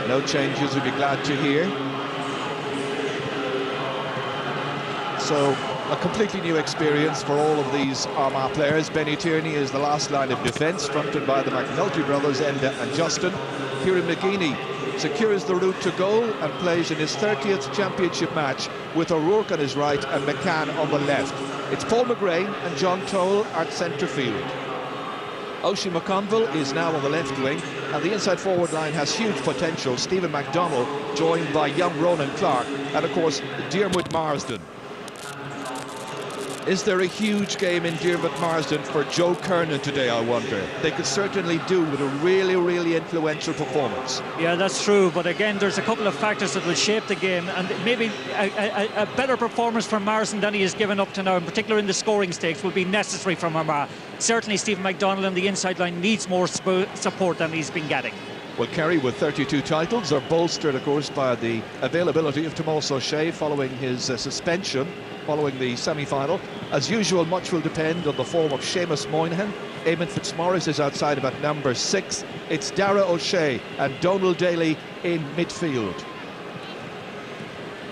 No changes, we'd be glad to hear. So, a completely new experience for all of these Armagh players. Benny Tierney is the last line of defence, fronted by the McNulty brothers, Enda and Justin. Kieran McGeeney secures the route to goal and plays in his 30th championship match with O'Rourke on his right and McCann on the left. It's Paul McGrain and John Toll at centre field. Oisin McConville is now on the left wing, and the inside forward line has huge potential. Stephen MacDonald joined by young Ronan Clark and of course Diarmuid Marsden. Is there a huge game in Diarmuid Marsden for Joe Kernan today, I wonder? They could certainly do with a really influential performance. Yeah, that's true, but again, there's a couple of factors that will shape the game, and maybe a better performance from Marsden than he has given up to now, in particular in the scoring stakes, will be necessary from Armagh. Certainly Stephen MacDonald on the inside line needs more support than he's been getting. Well, Kerry, with 32 titles, are bolstered, of course, by the availability of Tomás O'Shea following his suspension following the semi-final. As usual, much will depend on the form of Seamus Moynihan. Eamon Fitzmaurice is outside about number 6. It's Dara O'Shea and Donald Daly in midfield.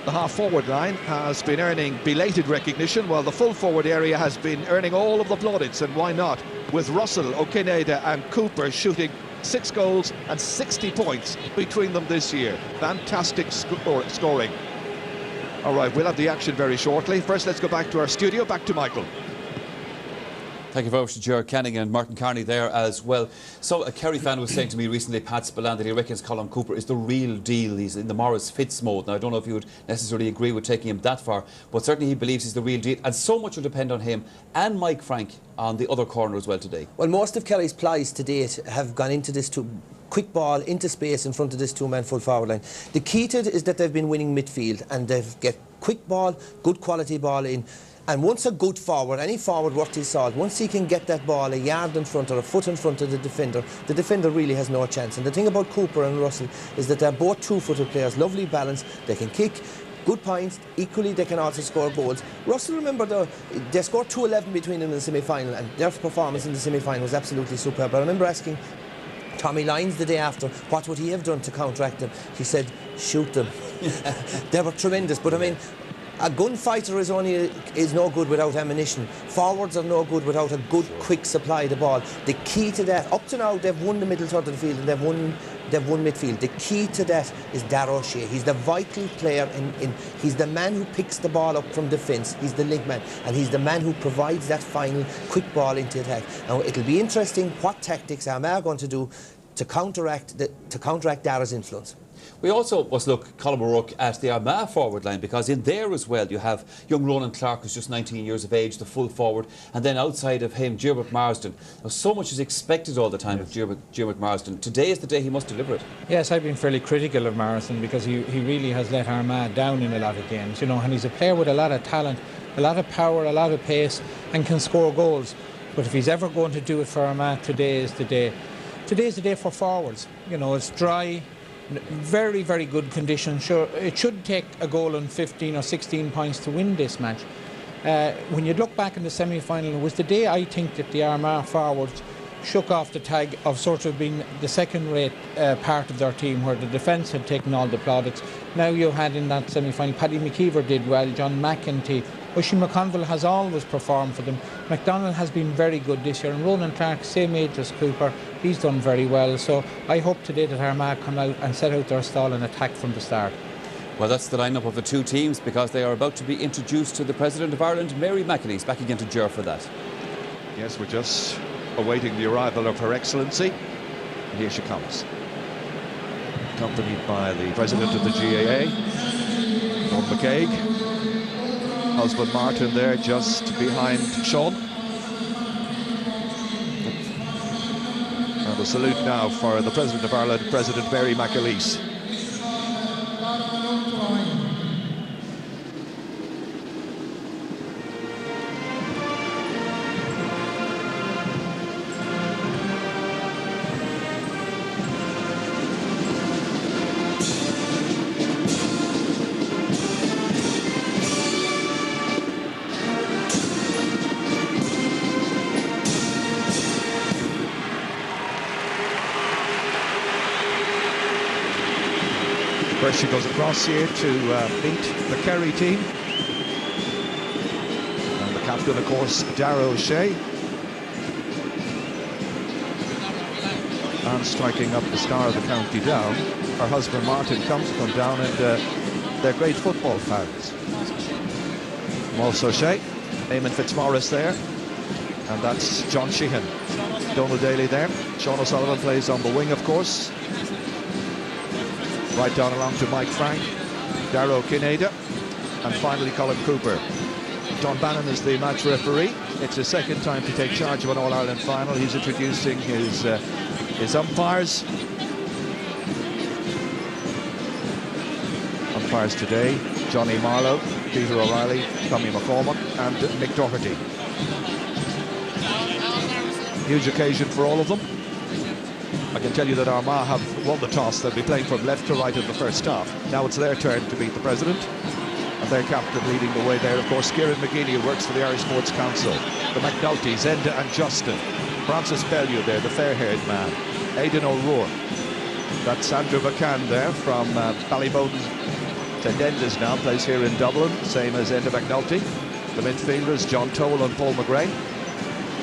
The half-forward line has been earning belated recognition, while the full-forward area has been earning all of the plaudits, and why not, with Russell, O'Kineda and Cooper shooting 6 goals and 60 points between them this year. Fantastic scoring. All right, we'll have the action very shortly. First, let's go back to our studio, back to Michael. Thank you very much to Gerard Canning and Martin Carney there as well. So a Kerry fan was saying to me recently, Pat Spillane, that he reckons Colin Cooper is the real deal. He's in the Maurice Fitz mode. Now, I don't know if you would necessarily agree with taking him that far, but certainly he believes he's the real deal, and so much will depend on him and Mike Frank on the other corner as well today. Well, most of Kerry's plies to date have gone into this quick ball into space in front of this two-man full forward line. The key to it is that they've been winning midfield, and they've get quick ball, good quality ball in. And once a good forward, any forward worth his salt, once he can get that ball a yard in front or a foot in front of the defender really has no chance. And the thing about Cooper and Russell is that they're both two-footed players, lovely balance, they can kick, good points, equally they can also score goals. Russell, remember, they scored 2-11 between them in the semi-final, and their performance in the semi-final was absolutely superb. I remember asking Tommy Lyons the day after, what would he have done to counteract them? He said, shoot them. They were tremendous, but I mean, a gunfighter is no good without ammunition. Forwards are no good without a good, quick supply of the ball. The key to that, up to now, they've won the middle third of the field and they've won midfield. The key to that is Dara O'Shea. He's the vital player. He's the man who picks the ball up from defence. He's the link man, and he's the man who provides that final quick ball into attack. Now, it'll be interesting what tactics Armagh are going to do to counteract Dara's influence. We also must look, Colin O'Rourke, at the Armagh forward line, because in there as well you have young Ronan Clark, who's just 19 years of age, the full forward, and then outside of him Diarmuid Marsden. Now, so much is expected all the time of Diarmuid Marsden. Today is the day he must deliver it. Yes, I've been fairly critical of Marsden because he really has let Armagh down in a lot of games, you know, and he's a player with a lot of talent, a lot of power, a lot of pace, and can score goals. But if he's ever going to do it for Armagh, today is the day. Today is the day for forwards. You know, it's dry, very, very good conditions. Sure, it should take a goal and 15 or 16 points to win this match. When you look back in the semi-final, it was the day I think that the Armagh forwards shook off the tag of sort of being the second-rate part of their team, where the defence had taken all the plaudits. Now you had in that semi-final, Paddy McKeever did well, John McEntee, Oisin McConville has always performed for them. MacDonald has been very good this year, and Ronan Clark, same age as Cooper, he's done very well. So I hope today that Armagh come out and set out their stall and attack from the start. Well, that's the lineup of the two teams, because they are about to be introduced to the President of Ireland, Mary McAleese. Back again to Ger for that. Yes, we're just awaiting the arrival of Her Excellency. And here she comes, accompanied by the President of the GAA, Lord McCaig. Husband Martin there just behind Sean. And a salute now for the President of Ireland, President Mary McAleese. First she goes across here to beat the Kerry team. And the captain, of course, Darragh O'Shea. And striking up the star of the county Down. Her husband Martin comes from Down, and they're great football fans. Moss O'Shea, Eamon Fitzmaurice there. And that's John Sheehan. Donald Daly there. Sean O'Sullivan plays on the wing, of course. Right down along to Mike Frank, Darrow Kineda, and finally Colin Cooper. John Bannon is the match referee. It's his second time to take charge of an All-Ireland final. He's introducing his umpires. Umpires today: Johnny Marlowe, Peter O'Reilly, Tommy McCormack, and Mick Doherty. Huge occasion for all of them. I can tell you that Armagh have won the toss. They'll be playing from left to right in the first half. Now it's their turn to beat the president. And their captain leading the way there, of course, Kieran McGeady, who works for the Irish Sports Council. The McNultys, Enda and Justin. Francis Bellew there, the fair-haired man. Aidan O'Rourke. That's Andrew McCann there from Ballyboden. Tendenders now, plays here in Dublin, same as Enda McNulty. The midfielders, John Toll and Paul McGrain.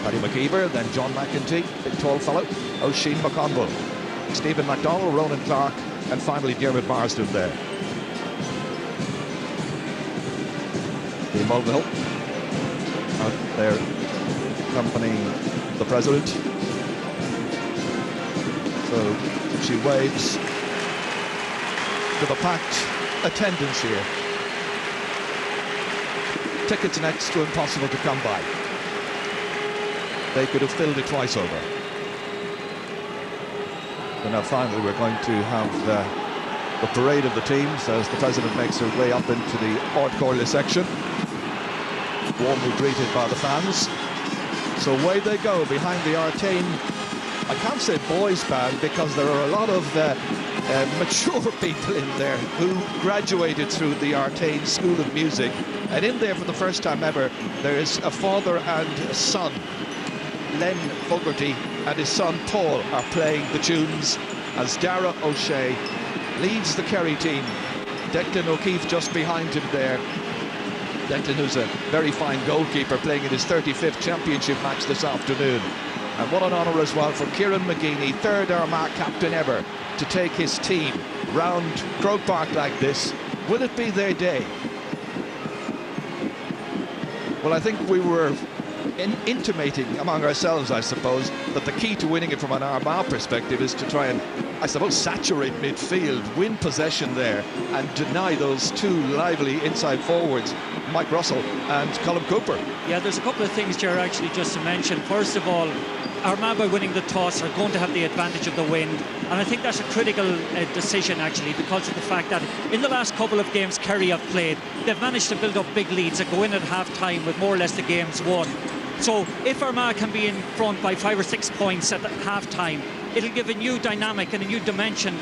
Paddy McKeever, then John McEntee, big tall fellow. Oisin McConville, Stephen MacDonald, Ronan Clark, and finally Dermot Marsden there. The Mulvihill out there accompanying the president. So she waves to the packed attendance here. Tickets next to impossible to come by. They could have filled it twice over. And now finally we're going to have the parade of the teams as the president makes her way up into the Ard Corley section. Warmly greeted by the fans. So away they go behind the Artane, I can't say boys band, because there are a lot of mature people in there who graduated through the Artane School of Music. And in there for the first time ever, there is a father and son. Len Fogarty and his son Paul are playing the tunes as Darragh O'Shea leads the Kerry team. Declan O'Keefe just behind him there. Declan, who's a very fine goalkeeper, playing in his 35th championship match this afternoon. And what an honour as well for Kieran McGeady, third Armagh captain ever, to take his team round Croke Park like this. Will it be their day? Well, I think we were intimating among ourselves, I suppose, that the key to winning it from an Armagh perspective is to try and, I suppose, saturate midfield, win possession there, and deny those two lively inside forwards, Mike Russell and Colin Cooper. Yeah, there's a couple of things, Ger, actually, just to mention. First of all, Armagh, by winning the toss, are going to have the advantage of the wind, and I think that's a critical decision, actually, because of the fact that in the last couple of games Kerry have played, they've managed to build up big leads and go in at half-time with more or less the games won. So if Armagh can be in front by 5 or 6 points at half-time, it'll give a new dynamic and a new dimension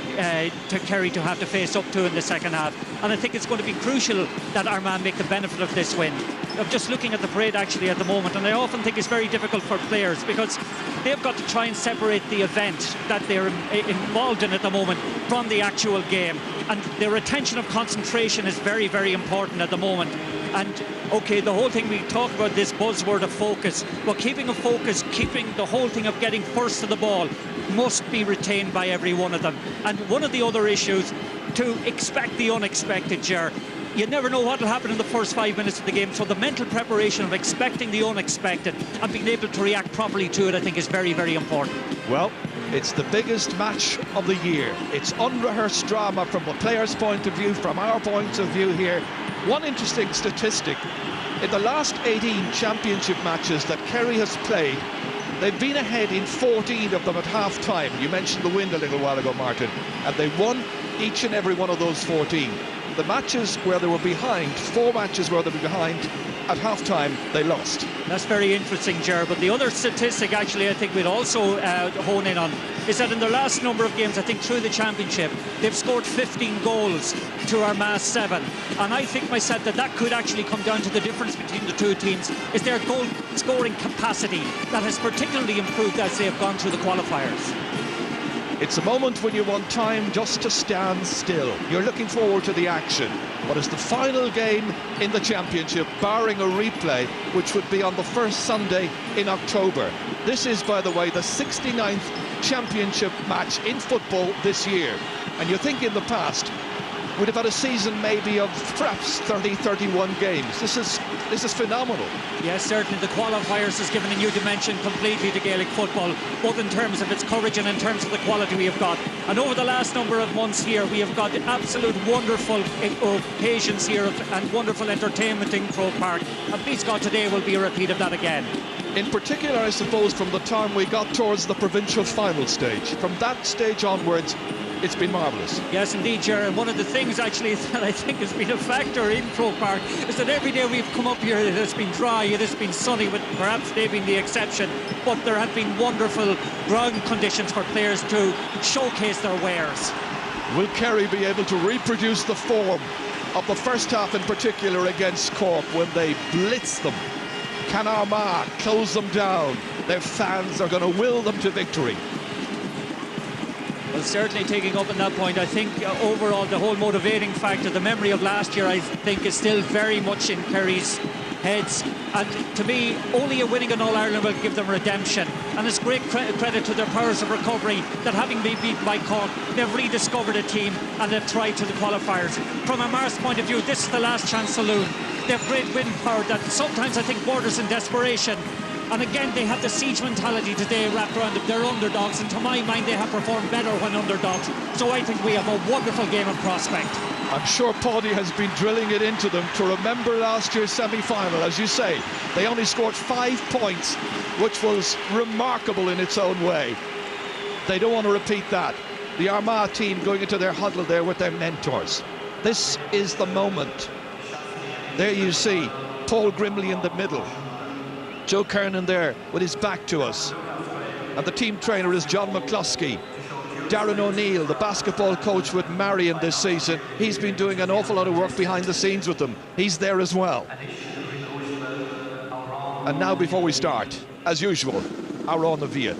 to Kerry to have to face up to in the second half. And I think it's going to be crucial that Armagh make the benefit of this win. I'm just looking at the parade actually at the moment, and I often think it's very difficult for players because they've got to try and separate the event that they're involved in at the moment from the actual game. And their retention of concentration is very, very important at the moment. And okay, the whole thing, we talk about this buzzword of focus, but keeping a focus, keeping the whole thing of getting first to the ball must be retained by every one of them. And one of the other issues, to expect the unexpected, Ger. You never know what will happen in the first 5 minutes of the game, so the mental preparation of expecting the unexpected and being able to react properly to it, I think, is very, very important. Well, it's the biggest match of the year. It's unrehearsed drama from the players' point of view, from our point of view here. One interesting statistic, in the last 18 championship matches that Kerry has played, they've been ahead in 14 of them at half-time. You mentioned the wind a little while ago, Martin, and they won each and every one of those 14. The matches where they were behind, 4 matches where they were behind, at half-time they lost. That's very interesting, Ger. But the other statistic, actually, I think we'd also hone in on is that in their last number of games, I think through the championship, they've scored 15 goals to Armagh's 7. And I think myself that that could actually come down to the difference between the two teams is their goal scoring capacity that has particularly improved as they have gone through the qualifiers. It's a moment when you want time just to stand still. You're looking forward to the action. But it's the final game in the championship, barring a replay, which would be on the first Sunday in October. This is, by the way, the 69th championship match in football this year. And you think in the past, we'd have had a season maybe of perhaps 30, 31 games. This is phenomenal. Yes, certainly the qualifiers has given a new dimension completely to Gaelic football, both in terms of its courage and in terms of the quality we have got. And over the last number of months here, we have got absolute wonderful occasions here and wonderful entertainment in Croke Park. And please God, today will be a repeat of that again. In particular, I suppose, from the time we got towards the provincial final stage. From that stage onwards, it's been marvellous. Yes, indeed, Ger. And one of the things, actually, that I think has been a factor in Croke Park is that every day we've come up here, it has been dry, it has been sunny, with perhaps they being the exception. But there have been wonderful ground conditions for players to showcase their wares. Will Kerry be able to reproduce the form of the first half in particular against Cork when they blitz them? Can Armagh close them down? Their fans are going to will them to victory. Well, certainly taking up on that point, I think overall the whole motivating factor, the memory of last year, I think is still very much in Kerry's heads. And to me, only a winning in All-Ireland will give them redemption. And it's great credit to their powers of recovery that, having been beaten by Cork, they've rediscovered a team and they've tried to the qualifiers. From Armagh's point of view, this is the last chance saloon. They have great win power that sometimes I think borders in desperation. And again, they have the siege mentality today wrapped around them. They're underdogs, and to my mind, they have performed better when underdogs. So I think we have a wonderful game of prospect. I'm sure Paddy has been drilling it into them to remember last year's semi-final. As you say, they only scored 5 points, which was remarkable in its own way. They don't want to repeat that. The Armagh team going into their huddle there with their mentors. This is the moment. There you see Paul Grimley in the middle. Joe Kernan there with his back to us. And the team trainer is John McCluskey. Darren O'Neill, the basketball coach with Marion this season, he's been doing an awful lot of work behind the scenes with them. He's there as well. And now, before we start, as usual, our Navia.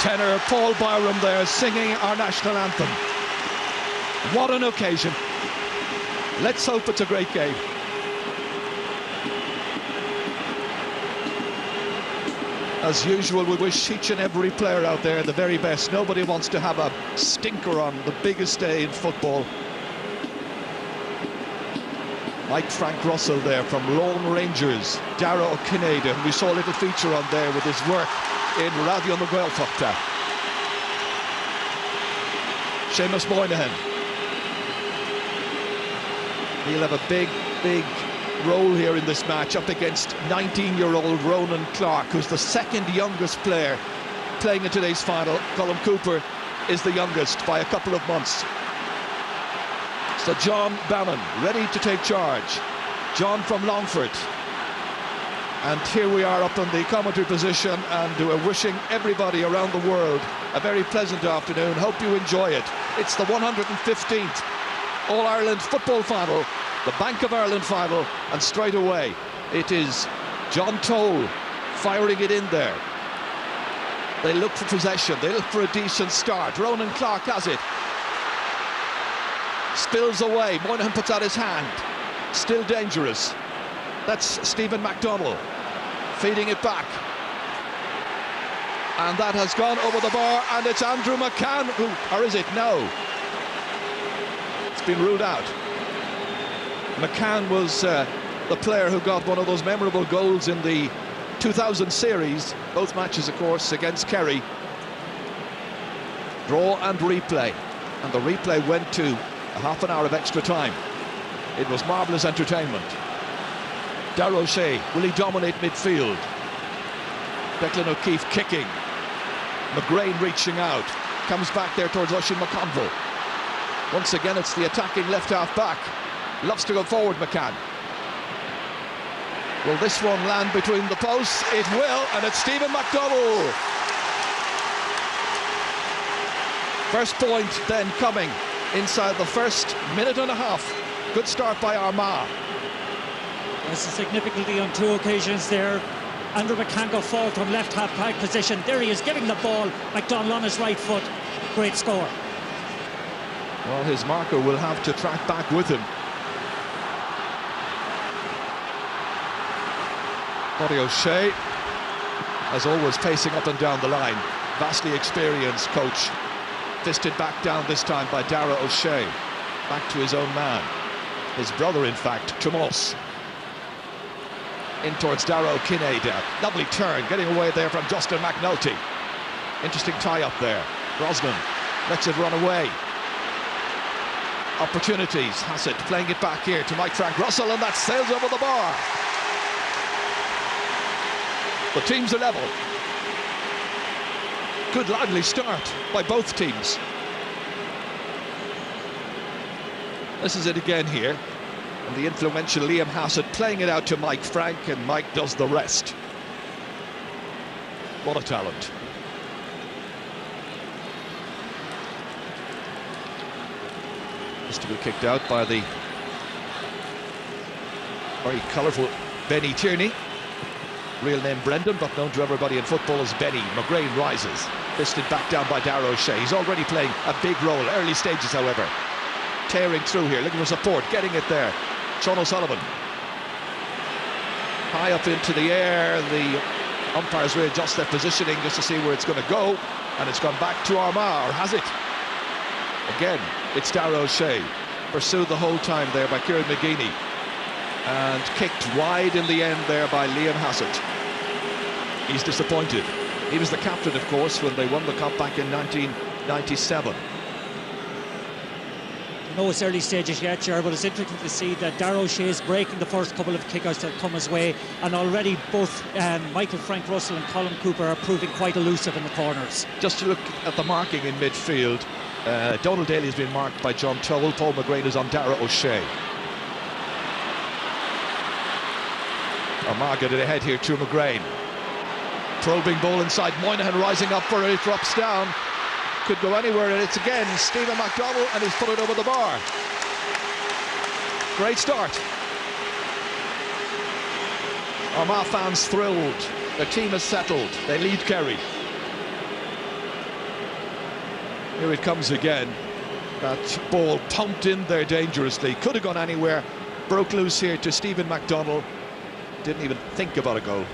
Tenor Paul Byram there singing our national anthem. What an occasion. Let's hope it's a great game. As usual, we wish each and every player out there the very best. Nobody wants to have a stinker on the biggest day in football. Like Frank Russell there from Lone Rangers, Dara O'Kineda, who we saw a little feature on there with his work in Radio na Gaeltachta. Seamus Moynihan. He'll have a big role here in this match up against 19-year-old Ronan Clark, who's the second youngest player playing in today's final. Colm Cooper is the youngest by a couple of months. So John Bannon ready to take charge. John from Longford. And here we are up in the commentary position, and we're wishing everybody around the world a very pleasant afternoon. Hope you enjoy it. It's the 115th All-Ireland football final, the Bank of Ireland final, and straight away it is John Toll firing it in there. They look for possession, they look for a decent start. Ronan Clark has it. Spills away, Moynihan puts out his hand. Still dangerous. That's Stephen McDonnell feeding it back. And that has gone over the bar, and it's Andrew McCann who, or is it? No. It's been ruled out. McCann was the player who got one of those memorable goals in the 2000 series, both matches of course against Kerry. Draw and replay, and the replay went to a half an hour of extra time. It was marvellous entertainment. Darragh O'Shea, will he dominate midfield? Declan O'Keefe kicking. McGrain reaching out, comes back there towards Oisin McConville. Once again it's the attacking left half back. Loves to go forward, McCann. Will this one land between the posts? It will, and it's Stephen McDonnell. First point then coming inside the first minute and a half. Good start by Armagh. There's a significantly on two occasions there. Andrew McCann got forward from left half back position. There he is giving the ball. McDonnell on his right foot. Great score. Well, his marker will have to track back with him. Body O'Shea, as always, pacing up and down the line. Vastly experienced coach. Fisted back down this time by Darragh O'Shea. Back to his own man. His brother, in fact, Tomas. In towards Darragh Kinnaid. Lovely turn, getting away there from Justin McNulty. Interesting tie-up there. Brosnan lets it run away. Opportunities. Hassett playing it back here to Mike Frank Russell, and that sails over the bar. The teams are level. Good lively start by both teams. This is it again here. And the influential Liam Hassett playing it out to Mike Frank, and Mike does the rest. What a talent. Just to be kicked out by the very colourful Benny Tierney. Real name Brendan, but known to everybody in football as Benny. McGrain rises. Fisted back down by Darragh O'Shea. He's already playing a big role. Early stages, however. Tearing through here, looking for support, getting it there. Sean O'Sullivan. High up into the air. The umpires readjust their positioning just to see where it's going to go. And it's gone back to Armagh, or has it? Again, it's Darragh O'Shea. Pursued the whole time there by Kieran McGeeney. And kicked wide in the end there by Liam Hassett. He's disappointed. He was the captain, of course, when they won the cup back in 1997. No, it's early stages yet, Ger, but it's interesting to see that Darragh O'Shea is breaking the first couple of kickouts that come his way, and already both Michael Frank Russell and Colin Cooper are proving quite elusive in the corners. Just to look at the marking in midfield, Donald Daly has been marked by John Towell. Paul McGrain is on Darragh O'Shea. Armagh get it ahead here to McGrain. Probing ball inside. Moynihan rising up for it. It drops down. Could go anywhere, and it's again Stephen McDonnell, and he's put it over the bar. Great start. Armagh fans thrilled. Their team is settled. They lead Kerry. Here it comes again. That ball pumped in there dangerously. Could have gone anywhere. Broke loose here to Stephen McDonnell. Didn't even think about a goal.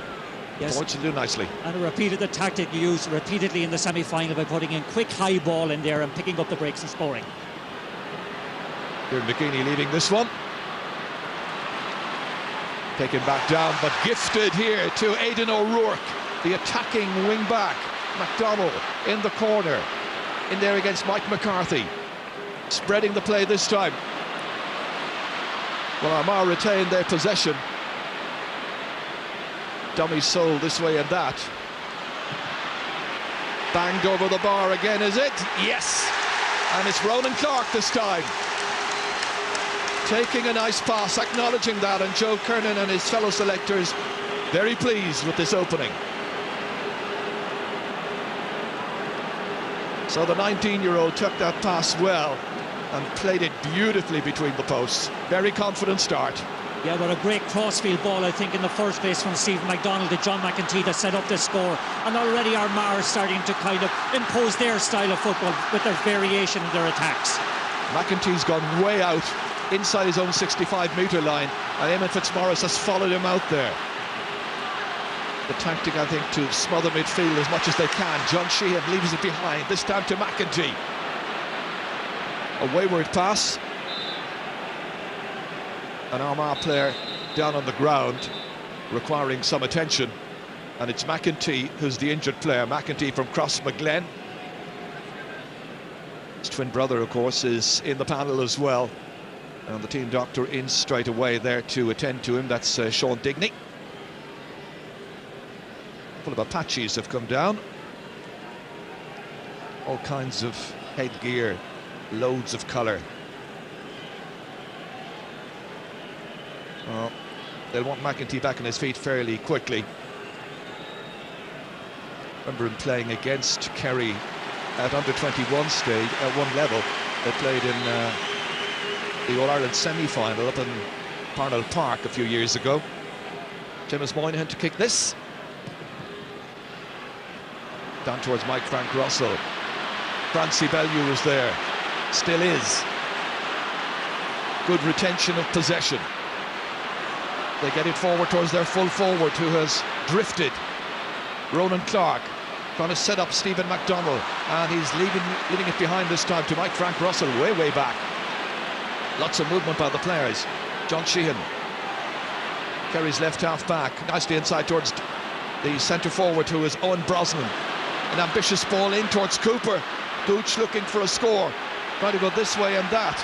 Yes. Wants to do nicely. And repeated the tactic used repeatedly in the semi-final by putting in quick high ball in there and picking up the breaks and scoring. Kieran McGeeney leading this one. Taken back down, but gifted here to Aidan O'Rourke, the attacking wing-back. McDonnell in the corner. In there against Mike McCarthy. Spreading the play this time. Well, Armagh retained their possession. Dummy soul this way and that. Banged over the bar again, is it? Yes! And it's Ronan Clark this time. Taking a nice pass, acknowledging that, and Joe Kernan and his fellow selectors very pleased with this opening. So the 19-year-old took that pass well and played it beautifully between the posts. Very confident start. Yeah, but a great crossfield ball, I think, in the first place from Stephen McDonnell to John McEntee that set up the score. And already Armagh are starting to kind of impose their style of football with their variation in their attacks. McEntee's gone way out inside his own 65-metre line, and Eamon Fitzmaurice has followed him out there. The tactic, I think, to smother midfield as much as they can. John Sheehan leaves it behind, this time to McEntee. A wayward pass. an Armagh player down on the ground, requiring some attention. And it's McEntee who's the injured player. McEntee from Crossmaglen. His twin brother, of course, is in the panel as well. And the team doctor in straight away there to attend to him. That's Sean Digney. A couple of Apaches have come down. All kinds of headgear, loads of colour. They'll want McEntee back on his feet fairly quickly. Remember him playing against Kerry at under-21 stage at one level. They played in the All-Ireland semi-final up in Croke Park a few years ago. James Moynihan to kick this. Down towards Mike Frank Russell. Francie Bellew was there, still is. Good retention of possession. They get it forward towards their full forward who has drifted. Ronan Clark trying to set up Stephen McDonnell, and he's leaving it behind this time to Mike Frank Russell, way back. Lots of movement by the players. John Sheehan, Kerry's left half back, nicely inside towards the centre forward who is Owen Brosnan. An ambitious ball in towards Cooper. Gooch looking for a score, trying to go this way and that,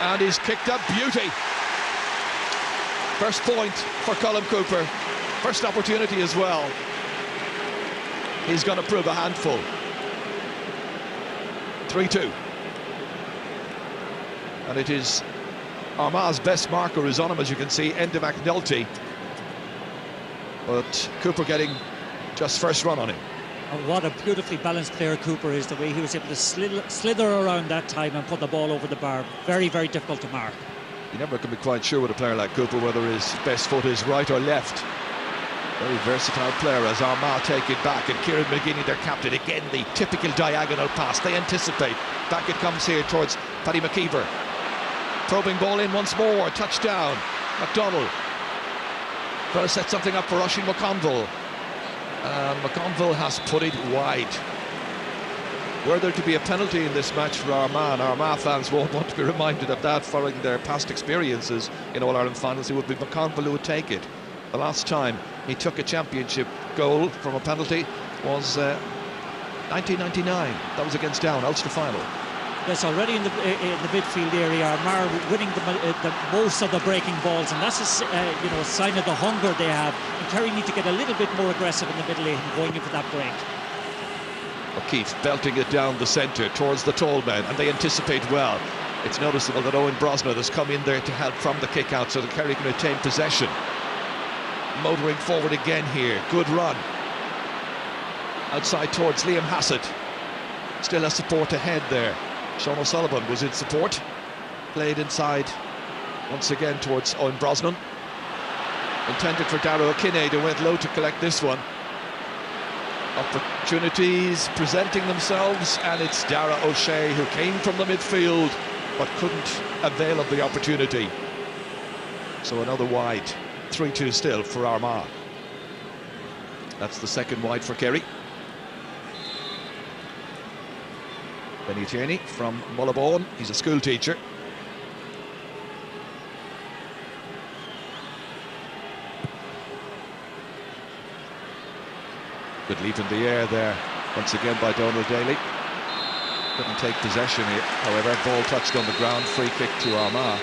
and he's kicked a beauty. First point for Colm Cooper, first opportunity as well. He's going to prove a handful. 3-2. And it is Armagh's best marker is on him, as you can see, Enda McNulty. But Cooper getting just first run on him. And what a beautifully balanced player Cooper is, the way he was able to slither around that time and put the ball over the bar. Very, very difficult to mark. You never can be quite sure with a player like Cooper whether his best foot is right or left. Very versatile player as Armagh take it back, and Kieran McGinney, their captain, again the typical diagonal pass. They anticipate. Back it comes here towards Paddy McKeever. Probing ball in once more, touchdown. McDonnell trying to set something up for Oisin McConville. McConville has put it wide. Were there to be a penalty in this match for Armagh, and Armagh fans won't want to be reminded of that following their past experiences in All-Ireland finals, it would be McConville who would take it. The last time he took a championship goal from a penalty was 1999. That was against Down, Ulster final. Yes, already in the midfield area, Armagh winning the most of the breaking balls, and that's a sign of the hunger they have. And Kerry need to get a little bit more aggressive in the middle lane, going in for that break. O'Keefe belting it down the centre towards the tall man, and they anticipate well. It's noticeable that Owen Brosnan has come in there to help from the kick out so that Kerry can retain possession. Motoring forward again here, good run. Outside towards Liam Hassett. Still has support ahead there. Sean O'Sullivan was in support. Played inside once again towards Owen Brosnan. Intended for Darragh O'Kinney, who went low to collect this one. Opportunities presenting themselves, and it's Darragh O'Shea who came from the midfield but couldn't avail of the opportunity. So another wide. 3-2 still for Armagh. That's the second wide for Kerry. Benny Tierney from Mullabone. He's a school teacher. Good leap in the air there, once again by Donald Daly. Couldn't take possession here, however. Ball touched on the ground, free kick to Armagh.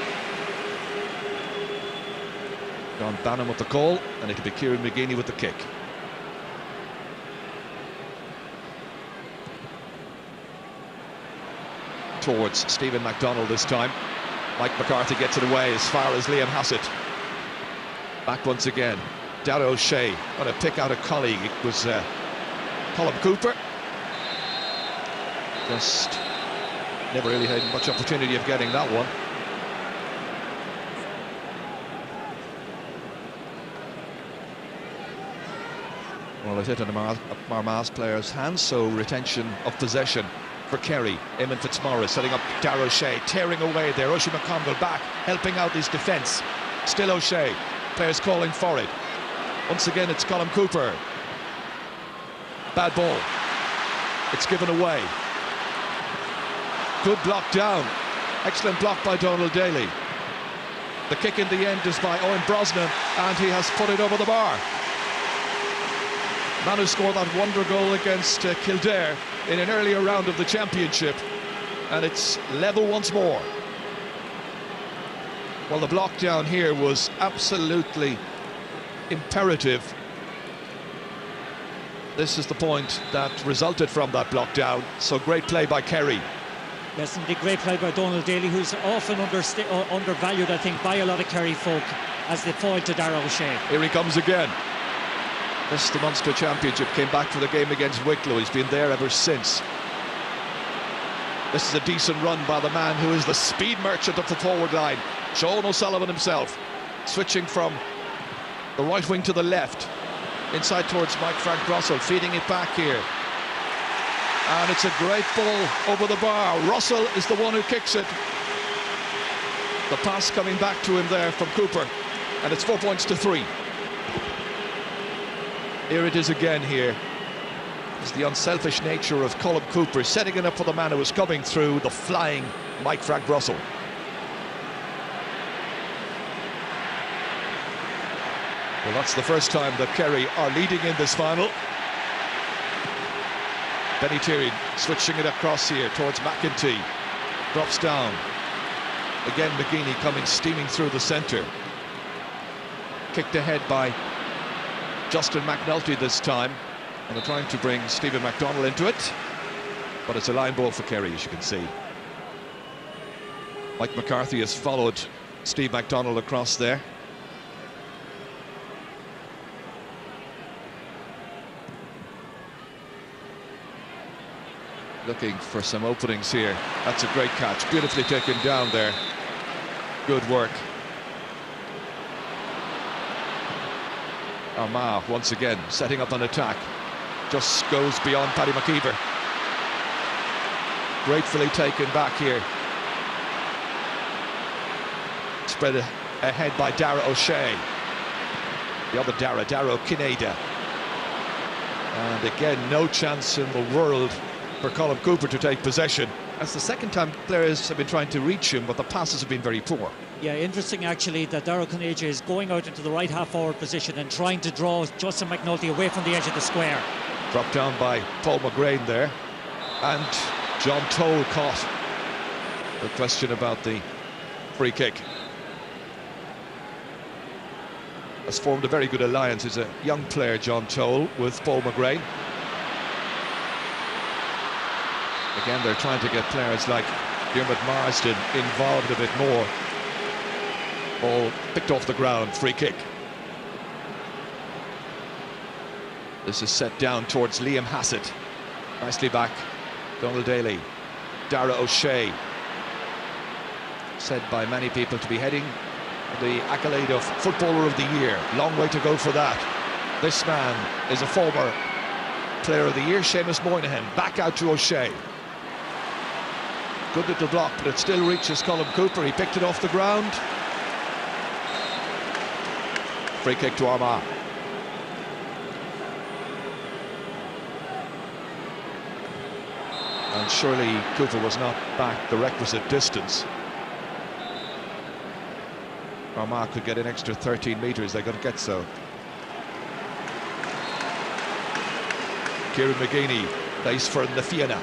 John Bannon with the call, and it'll be Kieran McGinney with the kick. Towards Stephen McDonnell this time. Mike McCarthy gets it away as far as Liam Hassett. Back once again. Darragh O'Shea going to pick out a colleague. It was Colm Cooper. Just never really had much opportunity of getting that one. Well, it hit in Armagh's players' hands, so retention of possession for Kerry. Eamon Fitzmaurice setting up Darragh O'Shea, tearing away there. Oisin McConville back, helping out his defence. Still O'Shea, players calling for it. Once again, it's Colm Cooper. Bad ball. It's given away. Good block down. Excellent block by Donald Daly. The kick in the end is by Owen Brosnan, and he has put it over the bar. Man who scored that wonder goal against Kildare in an earlier round of the championship, and it's level once more. Well, the block down here was absolutely imperative. This is the point that resulted from that block down, so great play by Kerry. Yes, indeed, great play by Donald Daly, who's often undervalued, I think, by a lot of Kerry folk as the foil to Dara O'Shea. Here he comes again. This is the Munster Championship, came back for the game against Wicklow. He's been there ever since. This is a decent run by the man who is the speed merchant of the forward line, Sean O'Sullivan himself, switching from the right wing to the left, inside towards Mike Frank Russell, feeding it back here. And it's a great ball over the bar. Russell is the one who kicks it. The pass coming back to him there from Cooper, and it's 4 points to 3. Here it is again here. It's the unselfish nature of Colm Cooper, setting it up for the man who was coming through, the flying Mike Frank Russell. Well, that's the first time that Kerry are leading in this final. Benny Tierney switching it across here towards McEntee. Drops down. Again, McGeeney coming steaming through the centre. Kicked ahead by Justin McNulty this time. And they're trying to bring Stephen McDonnell into it. But it's a line ball for Kerry, as you can see. Mike McCarthy has followed Steve McDonnell across there. Looking for some openings here. That's a great catch, beautifully taken down there. Good work. Armagh once again setting up an attack. Just goes beyond Paddy McKeever. Gratefully taken back here. Spread ahead by Dara O'Shea. The other Dara Kineda. And again, no chance in the world for Colm Cooper to take possession. That's the second time players have been trying to reach him, but the passes have been very poor. Yeah, interesting actually that Dara Conaja is going out into the right half forward position and trying to draw Justin McNulty away from the edge of the square. Dropped down by Paul McGrain there, and John Toll caught. The question about the free kick. Has formed a very good alliance. He's a young player, John Toll, with Paul McGrain. Again, they're trying to get players like Dermot Marsden involved a bit more. Ball picked off the ground, free kick. This is set down towards Liam Hassett. Nicely back, Donald Daly. Dara O'Shea. Said by many people to be heading the accolade of Footballer of the Year. Long way to go for that. This man is a former Player of the Year, Seamus Moynihan. Back out to O'Shea. Good little block, but it still reaches Colm Cooper. He picked it off the ground. Free kick to Armagh. And surely Cooper was not back the requisite distance. Armagh could get an extra 13 metres. They're going to get so. Kieran McGeeney plays for Nafiana.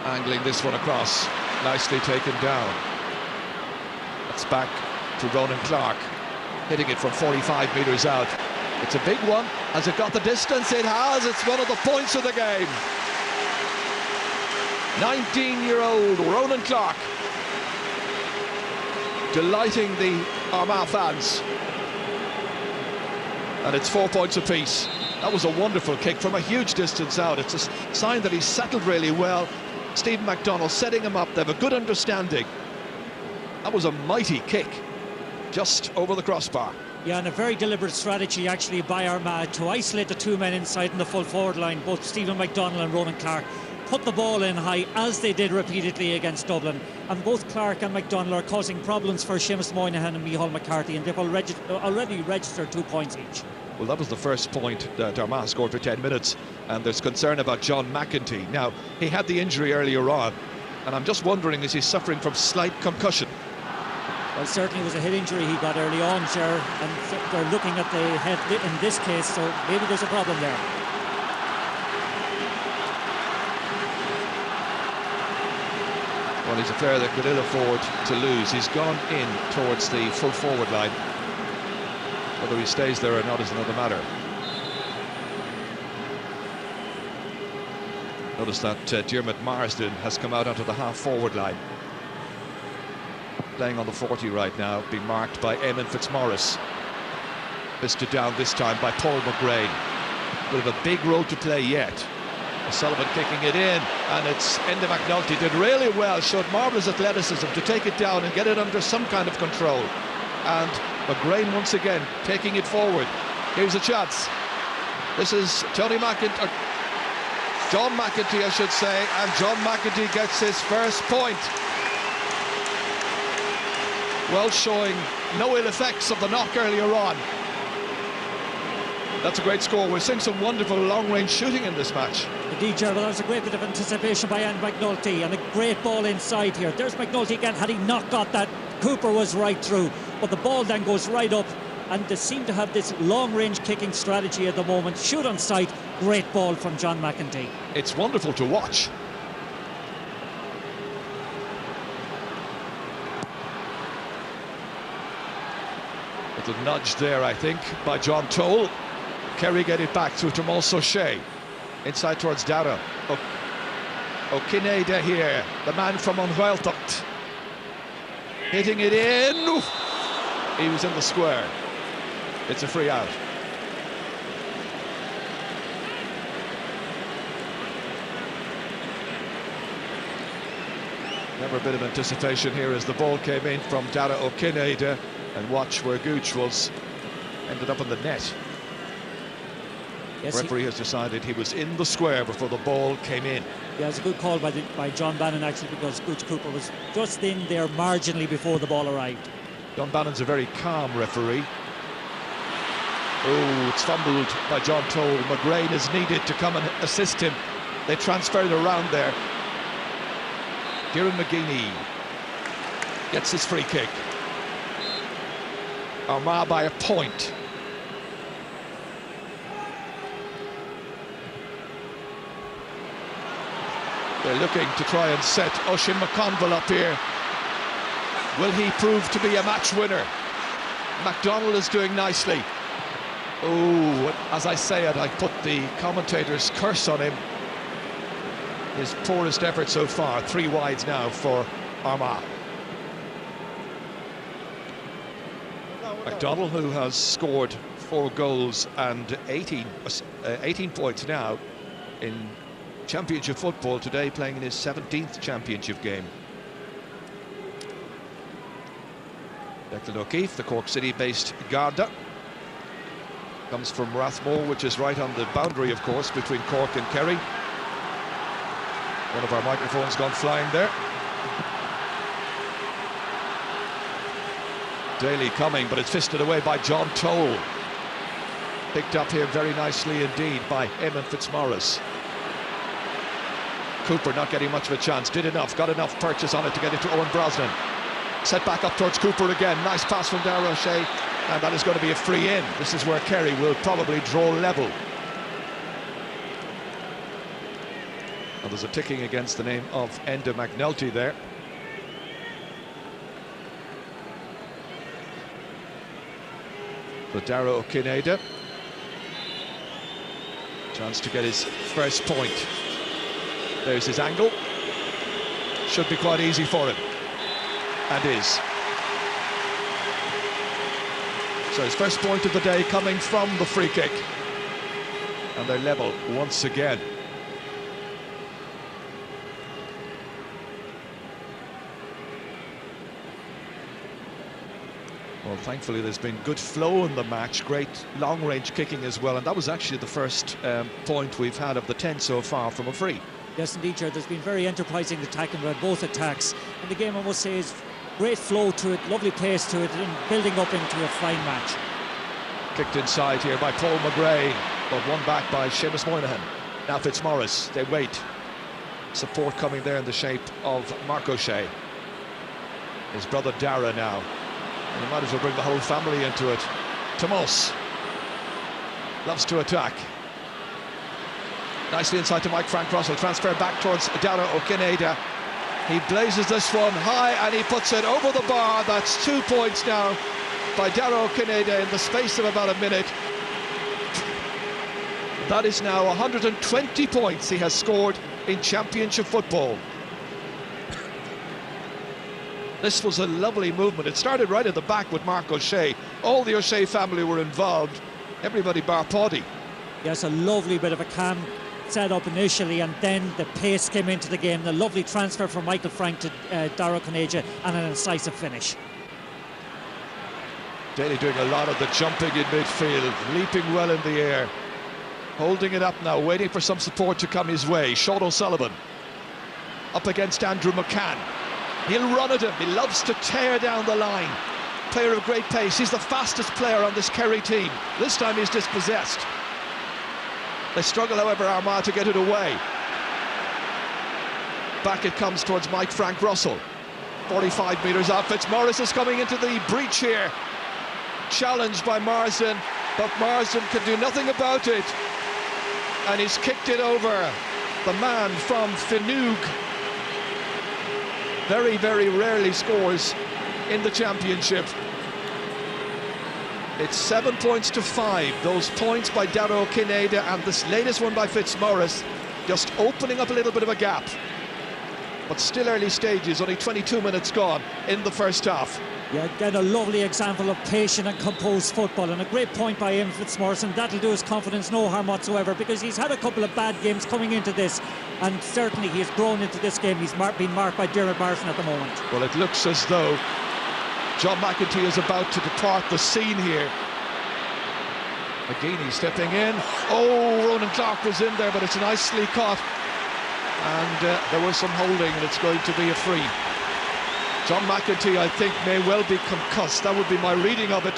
Angling this one across, nicely taken down. That's back to Ronan Clark, hitting it from 45 metres out. It's a big one. Has it got the distance? It has. It's one of the points of the game. 19-year-old Ronan Clark, delighting the Armagh fans. And it's 4 points apiece. That was a wonderful kick from a huge distance out. It's a sign that he's settled really well. Stephen McDonnell setting him up. They have a good understanding. That was a mighty kick, just over the crossbar. Yeah, and a very deliberate strategy actually by Armagh to isolate the two men inside in the full forward line, both Stephen McDonnell and Ronan Clark. Put the ball in high, as they did repeatedly against Dublin. And both Clark and McDonnell are causing problems for Seamus Moynihan and Micheál McCarthy, and they've already registered 2 points each. Well, that was the first point that Armagh scored for 10 minutes, and there's concern about John McEntee. Now, he had the injury earlier on, And I'm just wondering, is he suffering from slight concussion? Well, certainly it was a head injury he got early on, Ger, and they're looking at the head in this case, so maybe there's a problem there. Well, he's a player that could ill afford to lose. He's gone in towards the full forward line. Whether he stays there or not is another matter. Notice that Diarmuid Marsden has come out onto the half-forward line. Playing on the 40 right now, being marked by Eamon Fitzmaurice. Fisted down this time by Paul McGrain. Bit of a big road to play yet. Sullivan kicking it in, and it's Enda McNulty did really well, showed marvellous athleticism to take it down and get it under some kind of control. And McGrain once again taking it forward. Here's a chance. This is John McEntee, I should say, and John McEntee gets his first point. Well, showing no ill effects of the knock earlier on. That's a great score. We're seeing some wonderful long-range shooting in this match. Indeed, Gerald, that was a great bit of anticipation by Anne McNulty, and a great ball inside here. There's McNulty again. Had he not got that, Cooper was right through, but the ball then goes right up, and they seem to have this long-range kicking strategy at the moment. Shoot on sight. Great ball from John McEntee. It's wonderful to watch. Little nudge there, I think, by John Toll. Kerry get it back through to Mulsochet. Inside towards Dara. O'Kineda here, the man from Unweltucht. Hitting it in. Oof. He was in the square. It's a free out. Never a bit of anticipation here as the ball came in from Dara O'Kineda, and watch where Gooch ended up in the net. Yes, the referee has decided he was in the square before the ball came in. Yeah, it's a good call by John Bannon, actually, because Gooch Cooper was just in there marginally before the ball arrived. John Bannon's a very calm referee. Oh, it's fumbled by John Toll. McGrain is needed to come and assist him. They transferred around there. Kieran McGeaney gets his free kick. Armagh by a point. They're looking to try and set Oisin McConville up here. Will he prove to be a match winner? MacDonald is doing nicely. Oh, as I say it, I put the commentator's curse on him. His poorest effort so far. 3 wides now for Armagh. MacDonald, who has scored 4 goals and 18 points now in Championship football today, playing in his 17th Championship game. Declan O'Keefe, the Cork City-based Garda, comes from Rathmore, which is right on the boundary, of course, between Cork and Kerry. One of our microphones gone flying there. Daly coming, but it's fisted away by John Toll. Picked up here very nicely indeed by Eamon Fitzmaurice. Cooper not getting much of a chance, did enough, got enough purchase on it to get it to Owen Brosnan. Set back up towards Cooper again, nice pass from Dara O'Shea, and that is going to be a free in. This is where Kerry will probably draw level. And there's a ticking against the name of Enda McNulty there. So Dara O'Kineda, chance to get his first point. There's his angle. Should be quite easy for him. And is. So his first point of the day coming from the free kick. And they're level once again. Well, thankfully there's been good flow in the match, great long-range kicking as well, and that was actually the first point we've had of the 10 so far from a free. Yes, indeed, Gerard. There's been very enterprising attacking by both attacks. And the game, I must say, is great flow to it, lovely pace to it, and building up into a fine match. Kicked inside here by Paul McGrain, but won back by Seamus Moynihan. Now Fitzmaurice, they wait. Support coming there in the shape of Mark O'Shea. His brother Dara now. And he might as well bring the whole family into it. Tomas loves to attack. Nicely inside to Mike Frank Russell. Transfer back towards Dara O'Kineda. He blazes this one high and he puts it over the bar. That's 2 points now by Dara O'Kineda in the space of about a minute. That is now 120 points he has scored in championship football. This was a lovely movement. It started right at the back with Mark O'Shea. All the O'Shea family were involved. Everybody bar Paddy. Yes, a lovely bit of a calm set up initially, and then the pace came into the game. The lovely transfer from Michael Frank to Dara O'Kineda, and an incisive finish. Daly doing a lot of the jumping in midfield, leaping well in the air. Holding it up now, waiting for some support to come his way. Sean O'Sullivan up against Andrew McCann. He'll run at him. He loves to tear down the line. Player of great pace. He's the fastest player on this Kerry team. This time he's dispossessed. They struggle, however, Armagh, to get it away. Back it comes towards Mike Frank Russell. 45 metres out. Fitzmaurice is coming into the breach here. Challenged by Marsden, but Marsden can do nothing about it. And he's kicked it over. The man from Finuge very, very rarely scores in the championship. It's 7 points to 5. Those points by Dara O'Kineda and this latest one by Fitzmaurice just opening up a little bit of a gap. But still early stages, only 22 minutes gone in the first half. Yeah, again, a lovely example of patient and composed football, and a great point by him, Fitzmaurice, and that'll do his confidence no harm whatsoever, because he's had a couple of bad games coming into this, and certainly he's grown into this game. He's been marked by Dermot Marsden at the moment. Well, it looks as though John McEntee is about to depart the scene here. McGeaney stepping in. Oh, Ronan Clark was in there, but it's nicely caught. And there was some holding, and it's going to be a free. John McEntee, I think, may well be concussed. That would be my reading of it.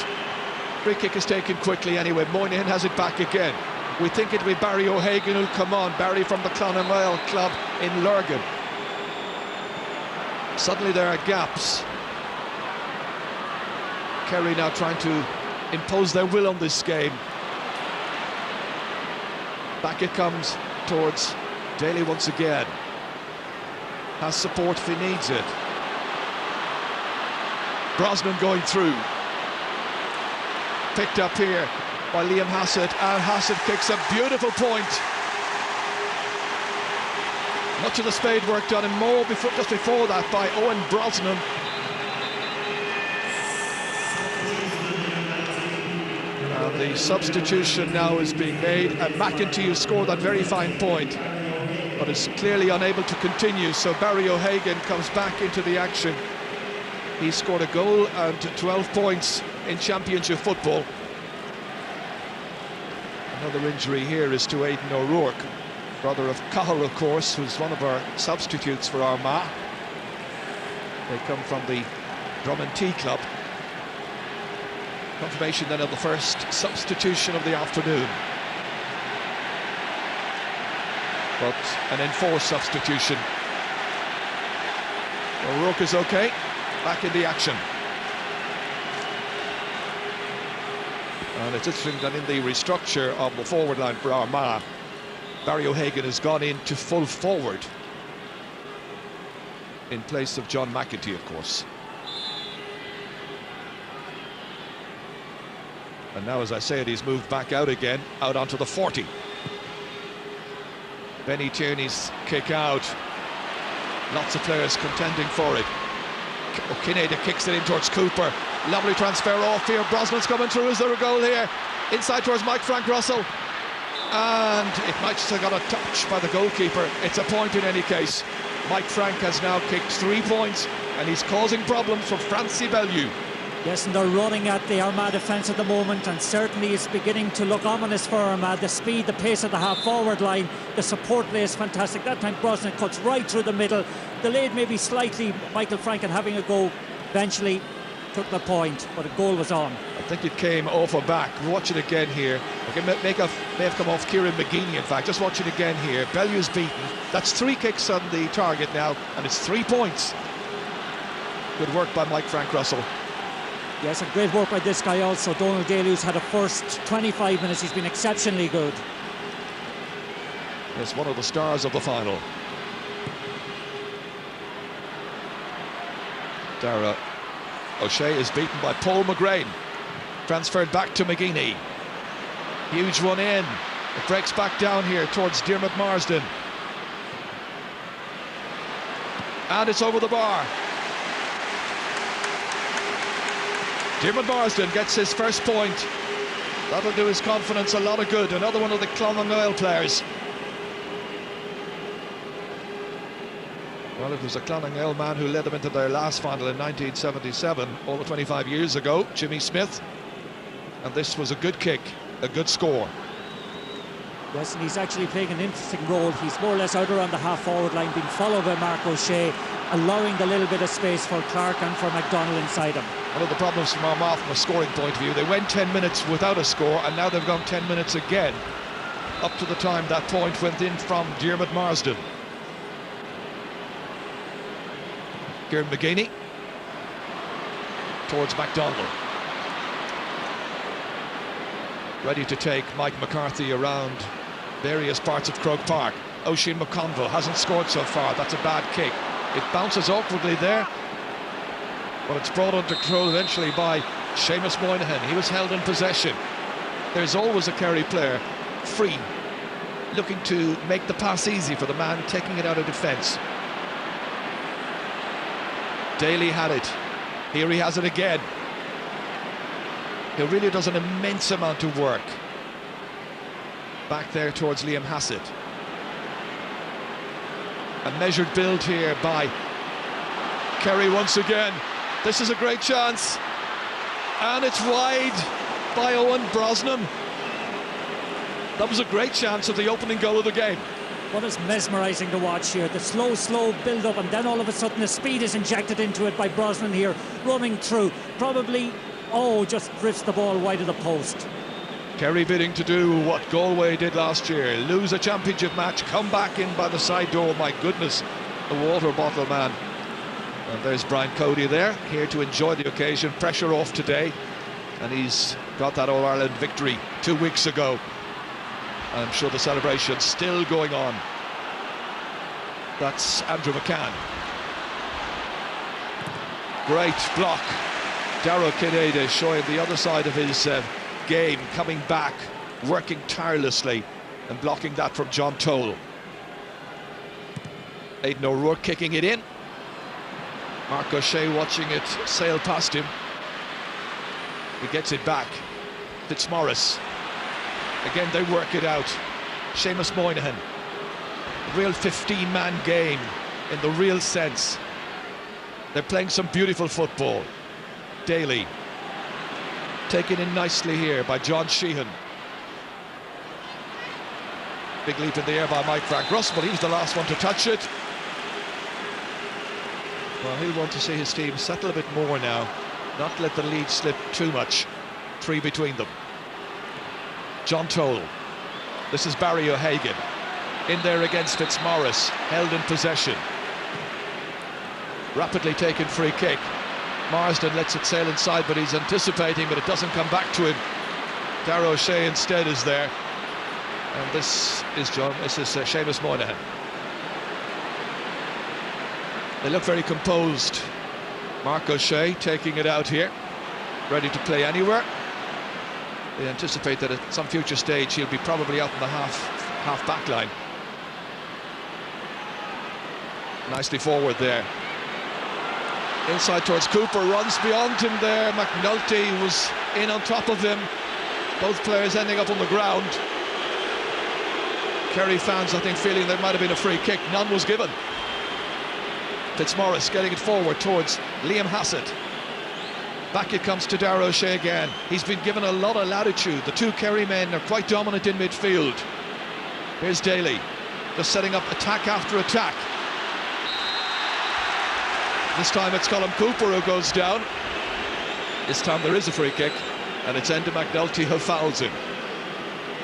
Free kick is taken quickly anyway. Moynihan has it back again. We think it'll be Barry O'Hagan who'll come on. Barry from the Clonmel club in Lurgan. Suddenly there are gaps. Kerry now trying to impose their will on this game. Back it comes towards Daly once again. Has support if he needs it. Brosnan going through. Picked up here by Liam Hassett, and Hassett kicks a beautiful point. Much of the spade work done in more just before that by Owen Brosnan. And the substitution now is being made, and McEntee, who scored that very fine point, but is clearly unable to continue, so Barry O'Hagan comes back into the action. He scored a goal and 12 points in championship football. Another injury here is to Aidan O'Rourke, brother of Cahill, of course, who's one of our substitutes for Armagh. They come from the Drummond Tea Club. Confirmation then of the first substitution of the afternoon. But an enforced substitution. O'Rourke is okay. Back in the action. And it's interesting that in the restructure of the forward line for Armagh, Barry O'Hagan has gone into full forward in place of John McEntee, of course. And now, as I said, he's moved back out again, out onto the 40. Benny Tierney's kick out. Lots of players contending for it. O'Kineda kicks it in towards Cooper. Lovely transfer off here. Brosnan's coming through. Is there a goal here? Inside towards Mike Frank Russell. And it might just have got a touch by the goalkeeper. It's a point in any case. Mike Frank has now kicked 3 points, and he's causing problems for Francie Bellew. Yes, and they're running at the Armagh defence at the moment, and certainly it's beginning to look ominous for Armagh. The speed, the pace of the half-forward line, the support play is fantastic. That time Brosnan cuts right through the middle, delayed maybe slightly Michael Frank and having a go eventually, took the point, but a goal was on. I think it came off a back. Watch it again here. It may have come off Kieran McGeeney, in fact. Just watch it again here. Bellew's beaten. That's 3 kicks on the target now, and it's 3 points. Good work by Mike Frank Russell. Yes, and great work by this guy also. Donald Daly, who's had a first 25 minutes. He's been exceptionally good. It's one of the stars of the final. Dara O'Shea is beaten by Paul McGrain. Transferred back to McGeeney. Huge one in. It breaks back down here towards Diarmuid Marsden. And it's over the bar. Diarmuid Marsden gets his first point. That'll do his confidence a lot of good. Another one of the Clonmacnoise players. Well, it was a Clonmacnoise man who led them into their last final in 1977, over 25 years ago, Jimmy Smith. And this was a good kick, a good score. Yes, and he's actually playing an interesting role. He's more or less out around the half-forward line, being followed by Mark O'Shea, allowing the little bit of space for Clark and for McDonald inside him. One of the problems from Armagh from a scoring point of view, they went 10 minutes without a score, and now they've gone 10 minutes again, up to the time that point went in from Diarmuid Marsden. Kieran McGeeney towards McDonald. Ready to take Mike McCarthy around various parts of Croke Park. Oisin McConville hasn't scored so far. That's a bad kick. It bounces awkwardly there, but it's brought under control eventually by Seamus Moynihan. He was held in possession. There's always a Kerry player free, looking to make the pass easy for the man taking it out of defence. Daly had it. Here he has it again. He really does an immense amount of work. Back there towards Liam Hassett. A measured build here by Kerry once again. This is a great chance. And it's wide by Owen Brosnan. That was a great chance of the opening goal of the game. What is mesmerising to watch here, the slow build-up, and then all of a sudden the speed is injected into it by Brosnan here, running through. Probably, just drifts the ball wide of the post. Kerry bidding to do what Galway did last year, lose a championship match, come back in by the side door. My goodness, the water bottle man. And there's Brian Cody there, here to enjoy the occasion. Pressure off today, and he's got that All-Ireland victory 2 weeks ago. I'm sure the celebration's still going on. That's Andrew McCann. Great block. Darragh Kinnaird showing the other side of his game, coming back, working tirelessly and blocking that from John Toll. Aidan O'Rourke kicking it in. Mark O'Shea watching it sail past him. He gets it back. Fitzmaurice. Again, they work it out. Seamus Moynihan. Real 15-man game in the real sense. They're playing some beautiful football. Daly. Taken in nicely here by John Sheehan. Big leap in the air by Mike Frank Russell, but he was the last one to touch it. Well, he'll want to see his team settle a bit more now. Not let the lead slip too much. 3 between them. John Toll. This is Barry O'Hagan. In there against Fitzmaurice, held in possession. Rapidly taken free kick. Marsden lets it sail inside, but he's anticipating, but it doesn't come back to him. Darragh O'Shea instead is there. And this is Seamus Moynihan. They look very composed. Mark O'Shea taking it out here, ready to play anywhere. They anticipate that at some future stage he'll be probably out in the half back line. Nicely forward there. Inside towards Cooper, runs beyond him there. McNulty was in on top of him. Both players ending up on the ground. Kerry fans, I think, feeling there might have been a free kick. None was given. Fitzmaurice getting it forward towards Liam Hassett. Back it comes to Darragh O'Shea again. He's been given a lot of latitude. The 2 Kerry men are quite dominant in midfield. Here's Daly, just setting up attack after attack. This time it's Colm Cooper who goes down. This time there is a free kick, and it's Enda McNulty who fouls him.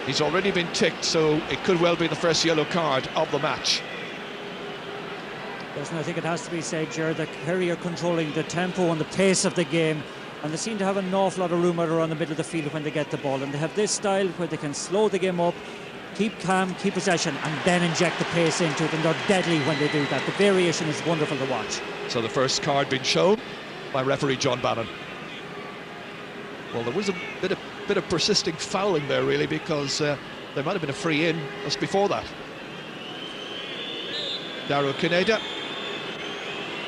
He's already been ticked, so it could well be the first yellow card of the match. Yes, and I think it has to be said, Gerard, that Kerry are controlling the tempo and the pace of the game, and they seem to have an awful lot of room out around the middle of the field when they get the ball, and they have this style where they can slow the game up, keep calm, keep possession, and then inject the pace into it, and they're deadly when they do that. The variation is wonderful to watch. So the first card being shown by referee John Bannon. Well, there was a bit of persisting fouling there, really, because there might have been a free in just before that. Darragh Kineda,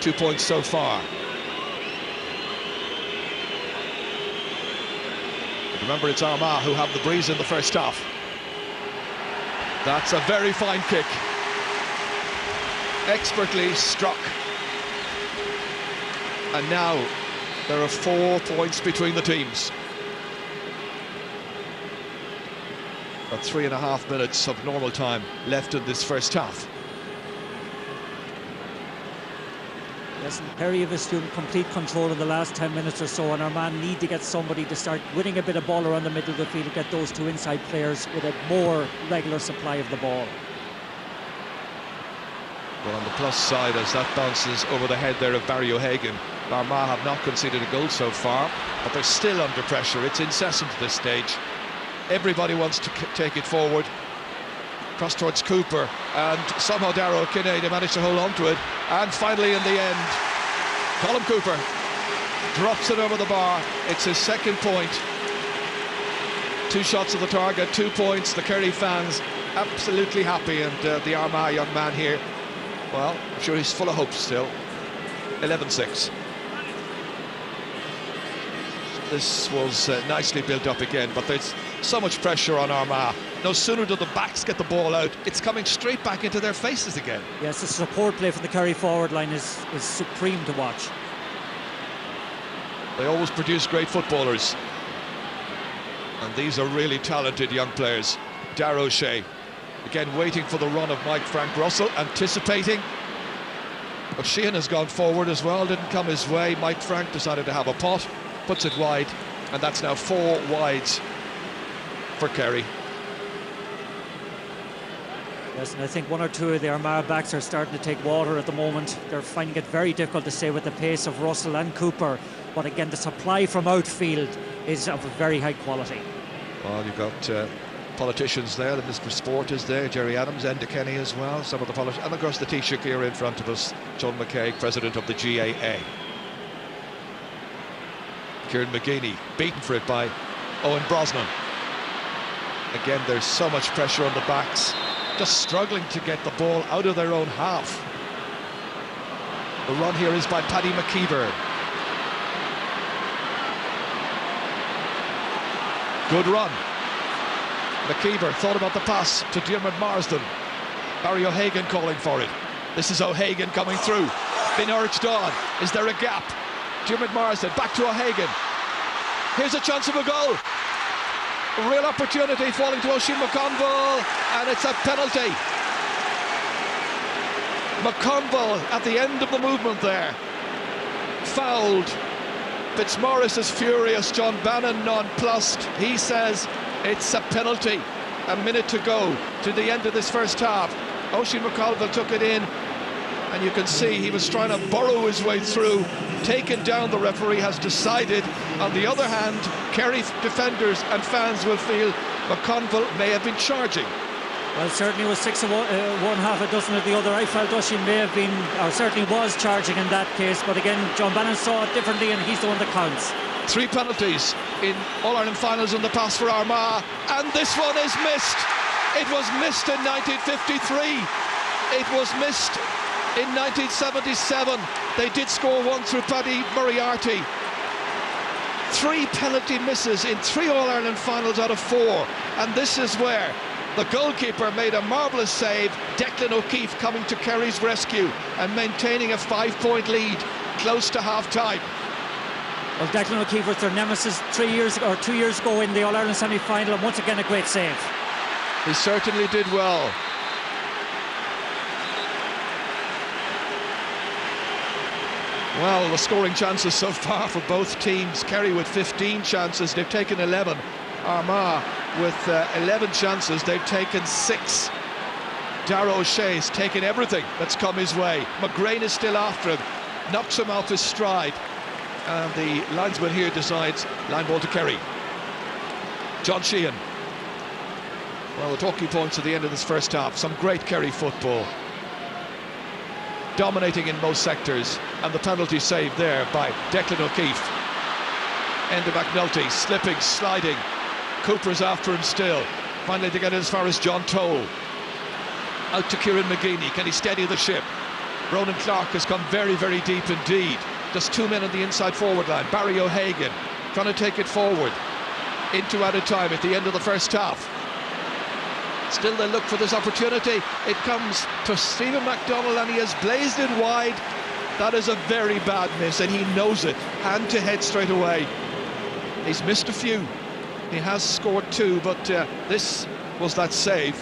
2 points so far. But remember, it's Armagh who have the breeze in the first half. That's a very fine kick. Expertly struck. And now there are 4 points between the teams. About 3.5 minutes of normal time left in this first half. Yes, and Kerry have assumed complete control in the last 10 minutes or so, and Armagh need to get somebody to start winning a bit of ball around the middle of the field, get those 2 inside players with a more regular supply of the ball. Well, on the plus side, as that bounces over the head there of Barry O'Hagan, Armagh have not conceded a goal so far, but they're still under pressure. It's incessant at this stage. Everybody wants to take it forward. Cross towards Cooper, and somehow Darragh Kineda managed to hold on to it, and finally in the end Colm Cooper drops it over the bar. It's his second point. 2 shots at the target, 2 points. The Kerry fans absolutely happy, and the Armagh young man here, well, I'm sure he's full of hope still. 11-6. This was nicely built up again, but there's so much pressure on Armagh. No sooner do the backs get the ball out, it's coming straight back into their faces again. Yes, the support play from the Kerry forward line is supreme to watch. They always produce great footballers, and these are really talented young players. Darragh O'Shea, again waiting for the run of Mike Frank Russell, anticipating. But Sheehan has gone forward as well, didn't come his way. Mike Frank decided to have a pot, puts it wide, and that's now 4 wides for Kerry. Yes, and I think 1 or 2 of the Armagh backs are starting to take water at the moment. They're finding it very difficult to stay with the pace of Russell and Cooper, but again the supply from outfield is of a very high quality. Well, you've got politicians there, the Mr. Sport is there, Jerry Adams, Enda Kenny as well, some of the politicians, and of course the Taoiseach here in front of us, John McKay, president of the GAA. Kieran McGeeney beaten for it by Owen Brosnan. Again, there's so much pressure on the backs, just struggling to get the ball out of their own half. The run here is by Paddy McKeever. Good run. McKeever thought about the pass to Diarmuid Marsden. Barry O'Hagan calling for it. This is O'Hagan coming through. Been urged on. Is there a gap? Diarmuid Marsden back to O'Hagan. Here's a chance of a goal. A real opportunity falling to Oisín McConville, and it's a penalty. McConville at the end of the movement there. Fouled. Fitzmaurice is furious. John Bannon nonplussed. He says it's a penalty. A minute to go to the end of this first half. Oisín McConville took it in, and you can see he was trying to burrow his way through. Taken down, the referee has decided. On the other hand, Kerry defenders and fans will feel McConville may have been charging. Well, certainly was 6 of one, half a dozen of the other. I felt Oisín may have been, or certainly was charging in that case, but again, John Bannon saw it differently, and he's the one that counts. 3 penalties in All-Ireland finals in the past for Armagh, and this one is missed. It was missed in 1953. It was missed in 1977. They did score one through Paddy Moriarty. 3 penalty misses in 3 All-Ireland finals out of 4, and this is where the goalkeeper made a marvellous save. Declan O'Keefe coming to Kerry's rescue and maintaining a 5-point lead close to half-time. Well, Declan O'Keefe was their nemesis 2 years ago in the All-Ireland semi-final, and once again a great save. He certainly did well. Well, the scoring chances so far for both teams. Kerry with 15 chances, they've taken 11. Armagh with 11 chances, they've taken 6. Darragh O'Shea's taken everything that's come his way. McGrain is still after him, knocks him off his stride, and the linesman here decides line ball to Kerry. John Sheehan. Well, the talking points at the end of this first half, some great Kerry football, dominating in most sectors, and the penalty saved there by Declan O'Keefe. Enda McNulty slipping, sliding. Cooper's after him still. Finally to get as far as John Toll. Out to Kieran McGeeney. Can he steady the ship? Ronan Clark has come very, very deep indeed. Just 2 men on the inside forward line. Barry O'Hagan trying to take it forward into added time at the end of the first half. Still they look for this opportunity. It comes to Stephen McDonald and he has blazed it wide. That is a very bad miss and he knows it. Hand to head straight away. He's missed a few. He has scored 2, but this was that save.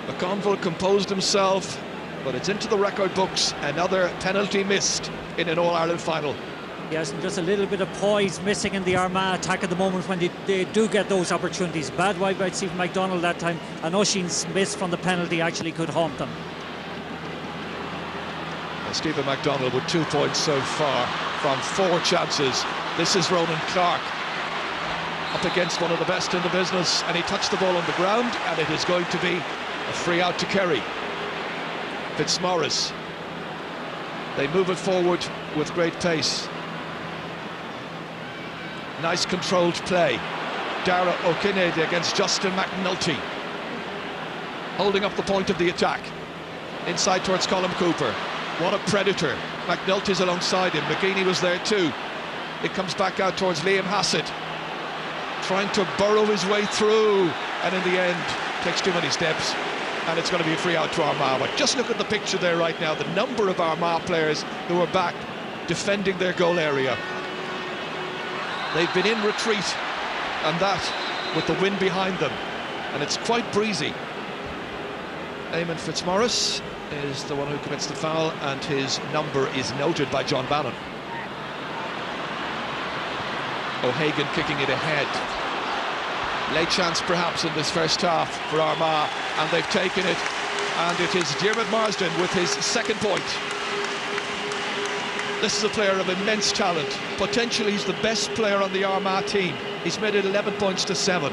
McConville composed himself, but it's into the record books. Another penalty missed in an All-Ireland final. Yes, and just a little bit of poise missing in the Armagh attack at the moment when they do get those opportunities. Bad wide by Stephen McDonald that time, and Oisin's miss from the penalty actually could haunt them. Well, Stephen McDonald with 2 points so far from 4 chances. This is Ronan Clark up against one of the best in the business, and he touched the ball on the ground, and it is going to be a free out to Kerry. Fitzmaurice. They move it forward with great pace. Nice controlled play. Darragh O'Kennedy against Justin McNulty. Holding up the point of the attack. Inside towards Colm Cooper. What a predator. McNulty's alongside him. McGeeney was there too. It comes back out towards Liam Hassett. Trying to burrow his way through. And in the end, takes too many steps. And it's going to be a free out to Armagh. But just look at the picture there right now. The number of Armagh players who are back defending their goal area. They've been in retreat, and that with the wind behind them, and it's quite breezy. Eamon Fitzmaurice is the one who commits the foul, and his number is noted by John Bannon. O'Hagan kicking it ahead. Late chance perhaps in this first half for Armagh, and they've taken it, and it is Diarmuid Marsden with his second point. This is a player of immense talent. Potentially he's the best player on the Armagh team. He's made it 11 points to 7.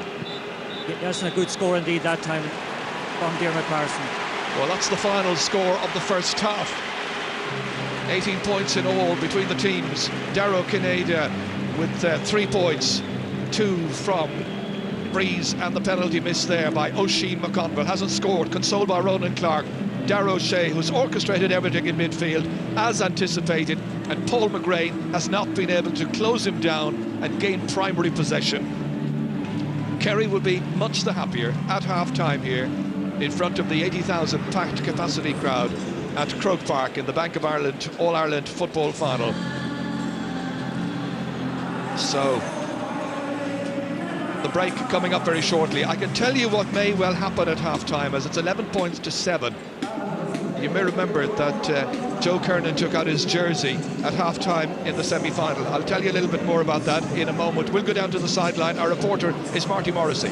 That's a good score indeed that time from Diarmuid Marsden. Well, that's the final score of the first half. 18 points in all between the teams. Darragh O'Kennedy with 3 points, 2 from Breeze, and the penalty missed there by Oisin McConville. Hasn't scored, consoled by Ronan Clark. Darragh O'Shea, who's orchestrated everything in midfield as anticipated, and Paul McGrain has not been able to close him down and gain primary possession. Kerry will be much the happier at half-time here in front of the 80,000 packed capacity crowd at Croke Park in the Bank of Ireland All-Ireland Football Final. So, the break coming up very shortly. I can tell you what may well happen at half-time, as it's 11 points to 7. You may remember that Joe Kernan took out his jersey at half-time in the semi-final. I'll tell you a little bit more about that in a moment. We'll go down to the sideline. Our reporter is Marty Morrissey.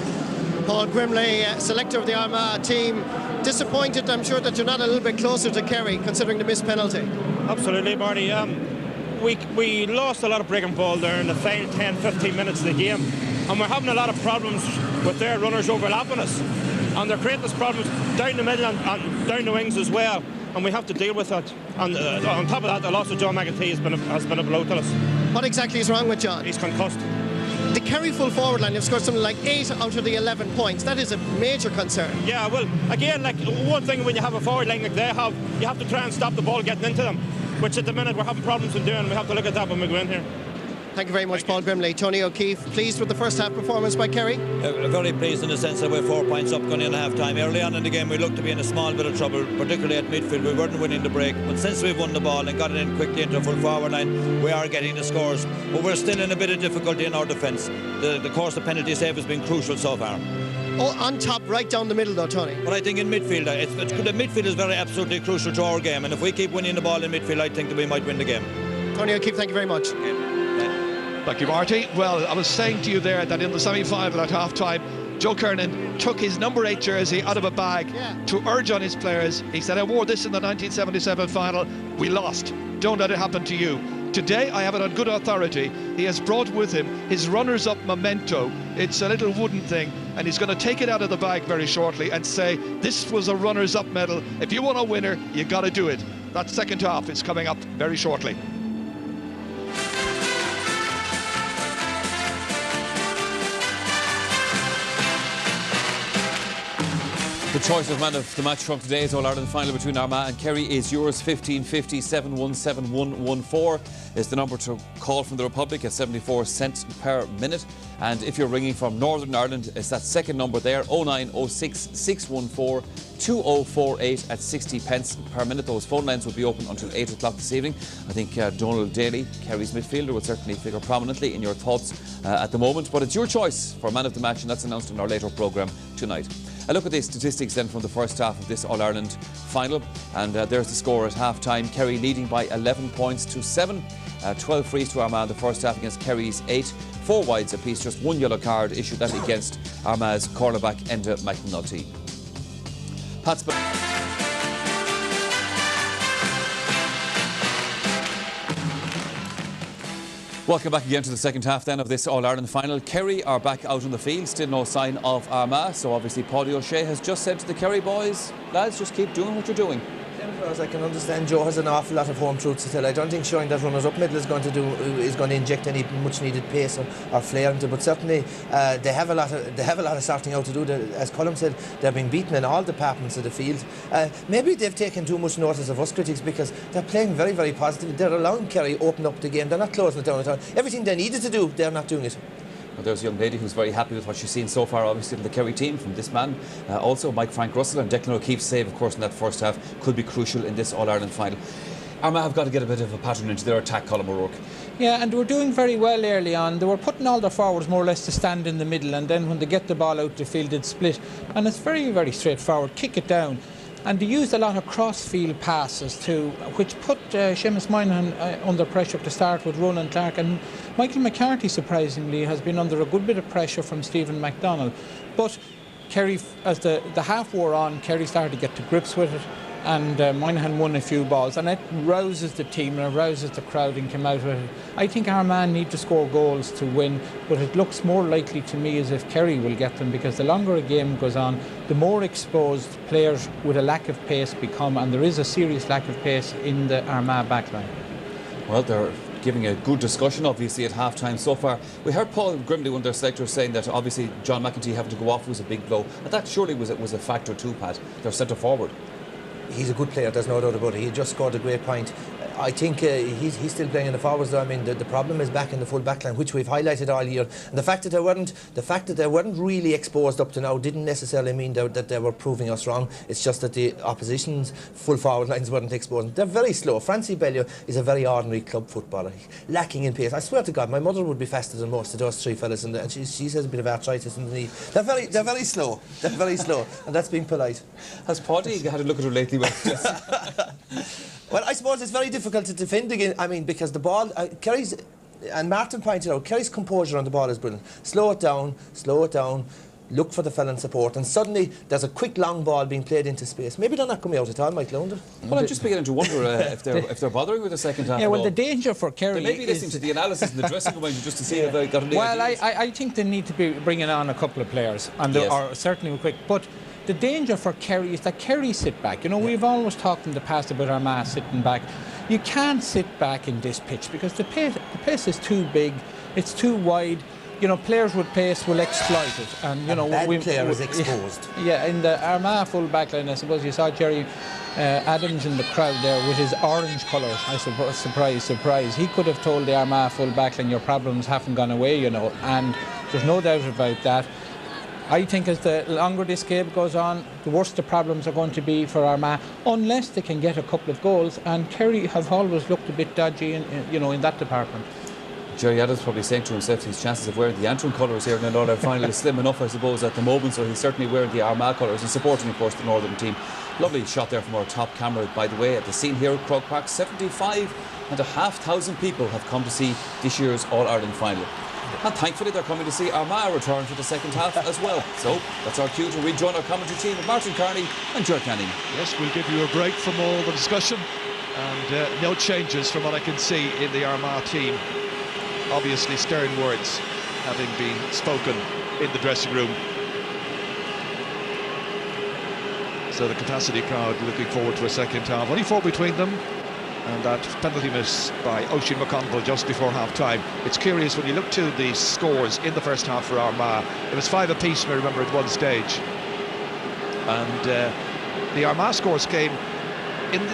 Paul Grimley, selector of the Armagh team. Disappointed, I'm sure, that you're not a little bit closer to Kerry, considering the missed penalty. Absolutely, Marty. We lost a lot of break and ball there in the final 10-15 minutes of the game, and we're having a lot of problems with their runners overlapping us, and they're creating us problems down the middle and down the wings as well, and we have to deal with that. And on top of that, the loss of John McAtee has been a blow to us. What exactly is wrong with John? He's concussed. The Kerry full forward line have scored something like 8 out of the 11 points. That is a major concern. Yeah, well, again, like one thing when you have a forward line like they have, you have to try and stop the ball getting into them, which at the minute we're having problems in doing. We have to look at that when we go in here. Thank you very much, Paul Grimley. Tony O'Keefe, pleased with the first half performance by Kerry? Very pleased in the sense that we're 4 points up going in at half-time. Early on in the game we looked to be in a small bit of trouble, particularly at midfield. We weren't winning the break, but since we've won the ball and got it in quickly into a full forward line, we are getting the scores. But we're still in a bit of difficulty in our defence. The course of penalty save has been crucial so far. on top, right down the middle, though, Tony. But I think in midfield, the midfield is very absolutely crucial to our game, and if we keep winning the ball in midfield, I think that we might win the game. Tony O'Keefe, thank you very much. Thank you, Marty. Well, I was saying to you there that in the semi-final at half-time, Joe Kernan took his number 8 jersey out of a bag to urge on his players. He said, I wore this in the 1977 final. We lost. Don't let it happen to you. Today, I have it on good authority. He has brought with him his runners-up memento. It's a little wooden thing, and he's going to take it out of the bag very shortly and say, this was a runners-up medal. If you want a winner, you got to do it. That second half is coming up very shortly. The choice of man of the match from today's All-Ireland final between Armagh and Kerry is yours. 1550 717 114 is the number to call from the Republic at 74 cents per minute. And if you're ringing from Northern Ireland, it's that second number there, 0906 614 2048 at 60 pence per minute. Those phone lines will be open until 8 o'clock this evening. I think Donald Daly, Kerry's midfielder, will certainly figure prominently in your thoughts at the moment. But it's your choice for man of the match, and that's announced in our later programme tonight. A look at the statistics then from the first half of this All-Ireland final, and there's the score at half-time. Kerry leading by 11 points to 7. 12 frees to Armagh in the first half against Kerry's 8. 4 wides apiece, just 1 yellow card issued that against Armagh's cornerback Enda McNulty. Pat's Welcome back again to the second half then of this All-Ireland final. Kerry are back out on the field, still no sign of Armagh, so obviously Paddy O'Shea has just said to the Kerry boys, lads, just keep doing what you're doing. As I can understand, Joe has an awful lot of home truths to tell. I don't think showing that runners-up medal is going to inject any much-needed pace or flair into. But certainly they have a lot of sorting out to do. As Colm said, they're being beaten in all departments of the field. Maybe they've taken too much notice of us critics because they're playing very, very positively. They're allowing Kerry open up the game. They're not closing it down at all. Everything they needed to do, they're not doing it. Well, there's a young lady who's very happy with what she's seen so far, obviously, from the Kerry team, from this man. Also, Frank Russell and Declan O'Keefe's save, of course, in that first half could be crucial in this All-Ireland final. Armagh have got to get a bit of a pattern into their attack, Colm O'Rourke. Yeah, and they were doing very well early on. They were putting all their forwards more or less to stand in the middle, and then when they get the ball out the field, they'd split. And it's very, very straightforward. Kick it down. And they used a lot of cross-field passes too, which put Seamus Moynihan under pressure to start with Ronan Clark. And Michael McCarthy, surprisingly, has been under a good bit of pressure from Stephen MacDonald. But Kerry, as the half wore on, Kerry started to get to grips with it, and Moynihan won a few balls, and it rouses the team and it rouses the crowd and came out with it. I think Armagh need to score goals to win, but it looks more likely to me as if Kerry will get them, because the longer a game goes on, the more exposed players with a lack of pace become, and there is a serious lack of pace in the Armagh backline. Well, they're giving a good discussion, obviously, at half-time so far. We heard Paul Grimley, one of their selectors, saying that obviously John McEntee having to go off was a big blow, and that surely was a factor too, Pat, their centre-forward. He's a good player, there's no doubt about it. He just scored a great point. I think he's still playing in the forwards though. I mean, the problem is back in the full back line, which we've highlighted all year. And the fact that they weren't really exposed up to now didn't necessarily mean that they were proving us wrong. It's just that the opposition's full forward lines weren't exposed. They're very slow. Francie Bellew is a very ordinary club footballer, lacking in pace. I swear to God, my mother would be faster than most of those three fellas, and she has a bit of arthritis in the knee. They're very slow. They're very slow, and that's being polite. Has Paddy had a look at her lately? Well, I suppose it's very difficult to defend again. I mean, because the ball, Kerry's, and Martin pointed out, Kerry's composure on the ball is brilliant. Slow it down, look for the fella in support, and suddenly there's a quick long ball being played into space. Maybe they're not coming out at all, Michael Under. Well, I'm just beginning to wonder if they're bothering with the second half. Yeah, well, the danger for Kerry, they may be listening to the analysis in the dressing room just to see if they got any Well, ideas. I think they need to be bringing on a couple of players, and they are certainly quick. But the danger for Kerry is that Kerry sit back. You know, we've always talked in the past about Armagh sitting back. You can't sit back in this pitch because the pace is too big, it's too wide. You know, players with pace will exploit it, and you know, player is exposed. Yeah, in the Armagh full back line, I suppose you saw Jerry Adams in the crowd there with his orange colours. I suppose, surprise. He could have told the Armagh full back line, your problems haven't gone away, you know, and there's no doubt about that. I think as the longer this game goes on, the worse the problems are going to be for Armagh, unless they can get a couple of goals. And Kerry have always looked a bit dodgy in that department. Jerry Adams probably saying to himself his chances of wearing the Antrim colours here in an All-Ireland final is slim enough, I suppose, at the moment. So he's certainly wearing the Armagh colours and supporting, of course, the Northern team. Lovely shot there from our top camera, by the way, at the scene here at Croke Park. 75,500 people have come to see this year's All-Ireland final. And thankfully they're coming to see Armagh return for the second half as well. So that's our cue to rejoin our commentary team with Martin Kearney and Ger Canning. Yes, we'll give you a break from all the discussion, and no changes from what I can see in the Armagh team. Obviously stern words having been spoken in the dressing room. So the capacity crowd looking forward to a second half. Only 4 between them, and that penalty miss by Oisin McConville just before half-time. It's curious when you look to the scores in the first half for Armagh. It was 5 apiece, I remember, at one stage. And the Armagh scores came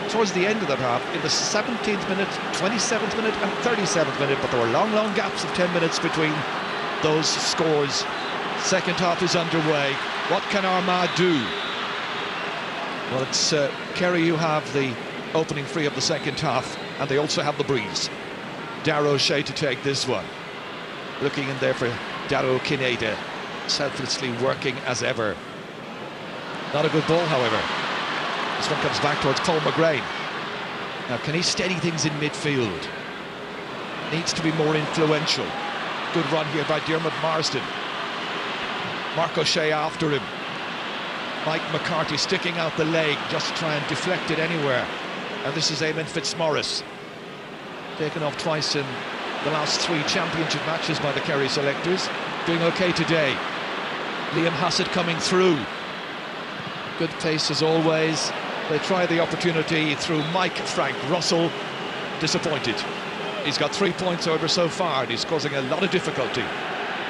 towards the end of that half, in the 17th minute, 27th minute and 37th minute, but there were long gaps of 10 minutes between those scores. Second half is underway. What can Armagh do? Well, it's Kerry who have the opening free of the second half, and they also have the breeze. Darragh O'Shea to take this one. Looking in there for Darragh Kineda, selflessly working as ever. Not a good ball, however. This one comes back towards Paul McGrain. Now, can he steady things in midfield? Needs to be more influential. Good run here by Dermot Marsden. Mark O'Shea after him. Mike McCarthy sticking out the leg, just to try and deflect it anywhere. And this is Eamon Fitzmaurice. Taken off twice in the last 3 championship matches by the Kerry selectors. Doing okay today. Liam Hassett coming through. Good pace as always. They try the opportunity through Mike Frank Russell. Disappointed. He's got 3 points over so far, and he's causing a lot of difficulty.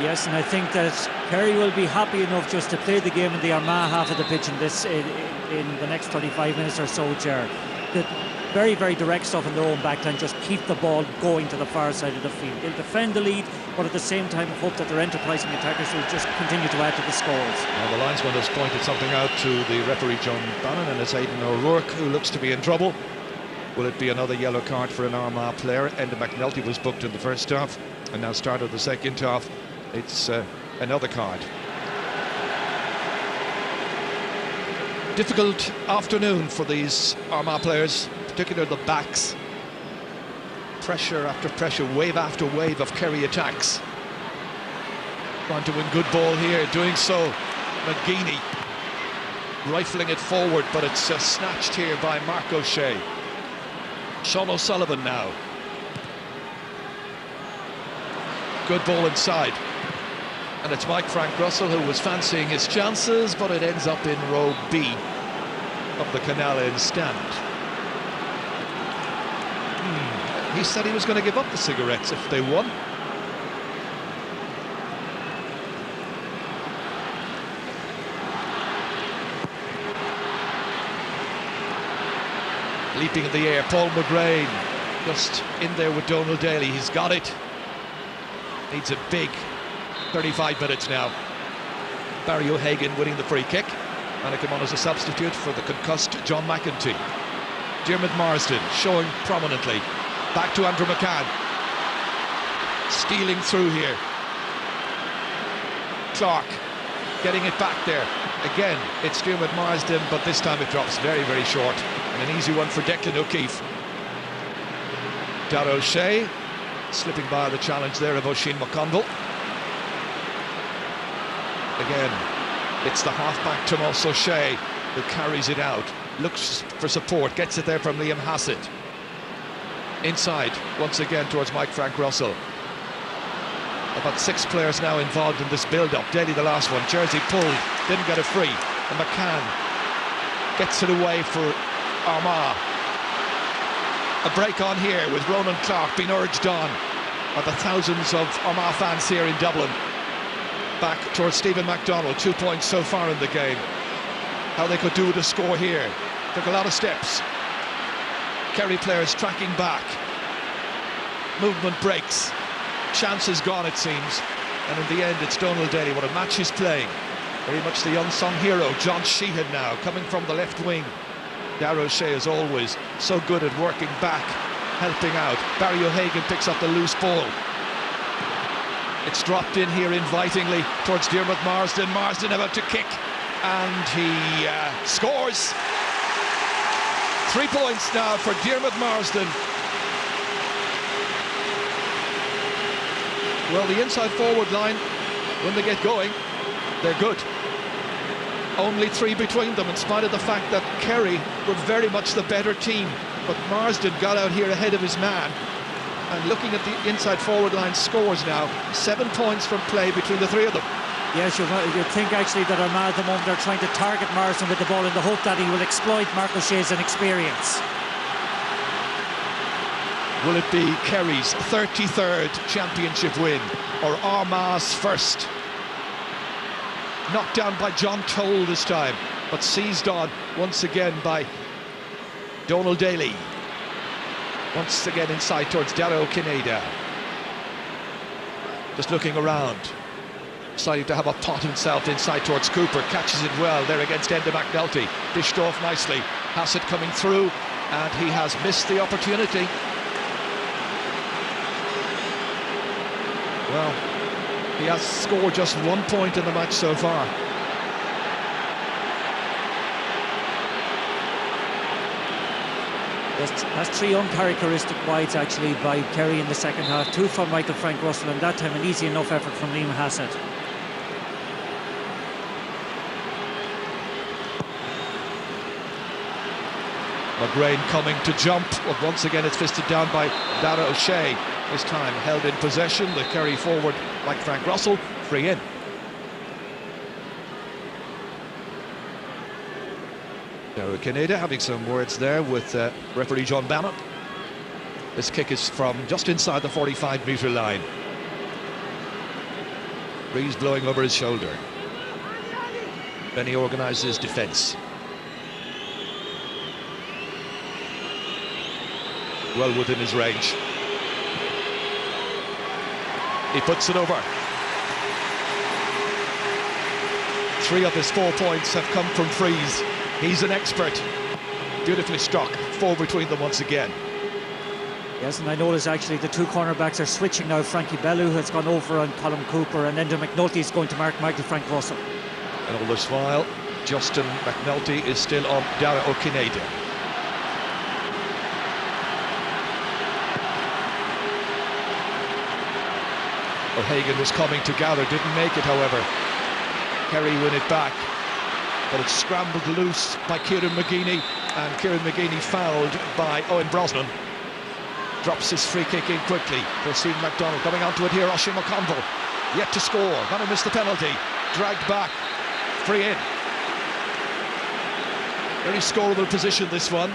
Yes, and I think that Kerry will be happy enough just to play the game in the Armagh half of the pitch in the next 35 minutes or so, Ger. Very direct stuff in their own backline, just keep the ball going to the far side of the field. They'll defend the lead, but at the same time hope that their enterprising attackers will just continue to add to the scores. Now the linesman has pointed something out to the referee John Bannon, and it's Aidan O'Rourke who looks to be in trouble. Will it be another yellow card for an Armagh player? Enda McNulty was booked in the first half, and now started the second half. It's another card. Difficult afternoon for these Armagh players, particularly the backs. Pressure after pressure, wave after wave of Kerry attacks. Trying to win good ball here, doing so. McGeaney rifling it forward, but it's snatched here by Mark O'Shea. Sean O'Sullivan now. Good ball inside. And it's Mike Frank Russell who was fancying his chances, but it ends up in row B of the Canal End stand. He said he was going to give up the cigarettes if they won. Leaping in the air, Paul McGrain just in there with Donald Daly. He's got it. Needs a big 35 minutes now. Barry O'Hagan winning the free kick, and it came on as a substitute for the concussed John McEntee. Dermot Marsden showing prominently. Back to Andrew McCann. Stealing through here. Clark getting it back there. Again, it's Dermot Marsden, but this time it drops very short. And an easy one for Declan O'Keefe. Darragh O'Shea slipping by the challenge there of Oisin McConville. Again, it's the half-back Tomas O'Shea who carries it out, looks for support, gets it there from Liam Hassett. Inside, once again, towards Mike Frank Russell. About 6 players now involved in this build-up. Daly the last one, jersey pulled, didn't get it free. And McCann gets it away for Armagh. A break on here with Ronan Clark being urged on by the thousands of Armagh fans here in Dublin. Back towards Stephen MacDonald, 2 points so far in the game. How they could do with a score here. Took a lot of steps. Kerry players tracking back. Movement breaks. Chance is gone, it seems. And in the end, it's Donald Daly. What a match he's playing. Very much the unsung hero. John Sheehan now, coming from the left wing. Darragh O'Shea, as always, so good at working back, helping out. Barry O'Hagan picks up the loose ball. It's dropped in here invitingly towards Diarmuid Marsden. Marsden about to kick, and he scores. 3 points now for Diarmuid Marsden. Well, the inside forward line, when they get going, they're good. Only 3 between them, in spite of the fact that Kerry were very much the better team. But Marsden got out here ahead of his man. And looking at the inside forward line scores now, 7 points from play between the 3 of them. Yes, you'd think actually that Armagh at the moment are trying to target Marsden with the ball in the hope that he will exploit Mark O'Shea's inexperience. Will it be Kerry's 33rd championship win, or Armagh's first? Knocked down by John Toll this time, but seized on once again by Donald Daly. Once again inside towards Dara O'Kineda. Just looking around. Deciding to have a pot himself inside towards Cooper. Catches it well there against Enda McNulty. Dished off nicely. Hassett coming through, and he has missed the opportunity. Well, he has scored just 1 point in the match so far. That's 3 uncharacteristic wides actually by Kerry in the second half. 2 from Michael Frank Russell, and that time an easy enough effort from Liam Hassett. McGrain coming to jump, but once again it's fisted down by Dara O'Shea. This time held in possession. The Kerry forward, like Frank Russell, free in. Dara O'Kineda having some words there with referee John Bannon. This kick is from just inside the 45-metre line. Breeze blowing over his shoulder. Then he organises defence. Well within his range. He puts it over. 3 of his 4 points have come from frees. He's an expert. Beautifully struck. 4 between them once again. Yes, and I notice actually the 2 cornerbacks are switching now. Frankie Bellew has gone over on Colm Cooper, and Enda McNulty is going to mark Michael Frank Russell. And all this while, Justin McNulty is still on Dara O'Kineda. O'Hagan was coming to gather, didn't make it, however. Kerry win it back, but it's scrambled loose by Kieran McGeeney, and Kieran McGeeney fouled by Owen Brosnan. Drops his free kick in quickly for Stephen MacDonald. Coming onto it here, Oisin McConville, yet to score, gonna miss the penalty. Dragged back, free in. Very scoreable position, this one.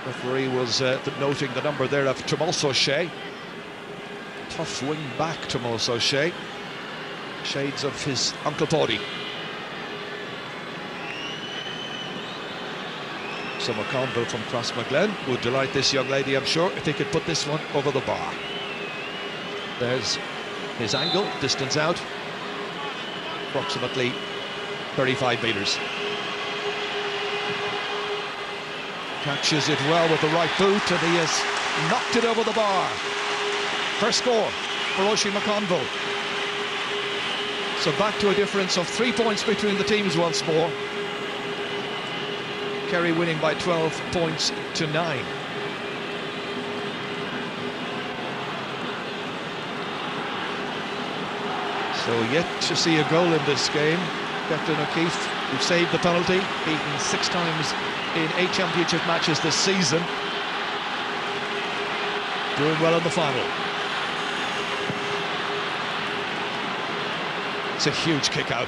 Referee was noting the number there of Tomas O'Shea. Tough wing back, Tomas O'Shea. Shades of his Uncle Paddy. So McConville from Crossmaglen would delight this young lady, I'm sure, if he could put this one over the bar. There's his angle, distance out, approximately 35 metres. Catches it well with the right boot, and he has knocked it over the bar. First score for Oisin McConville. So back to a difference of 3 points between the teams once more. Kerry winning by 12 points to 9. So yet to see a goal in this game. Declan O'Keefe, who saved the penalty, beaten 6 times in 8 championship matches this season, doing well in the final. It's a huge kick out.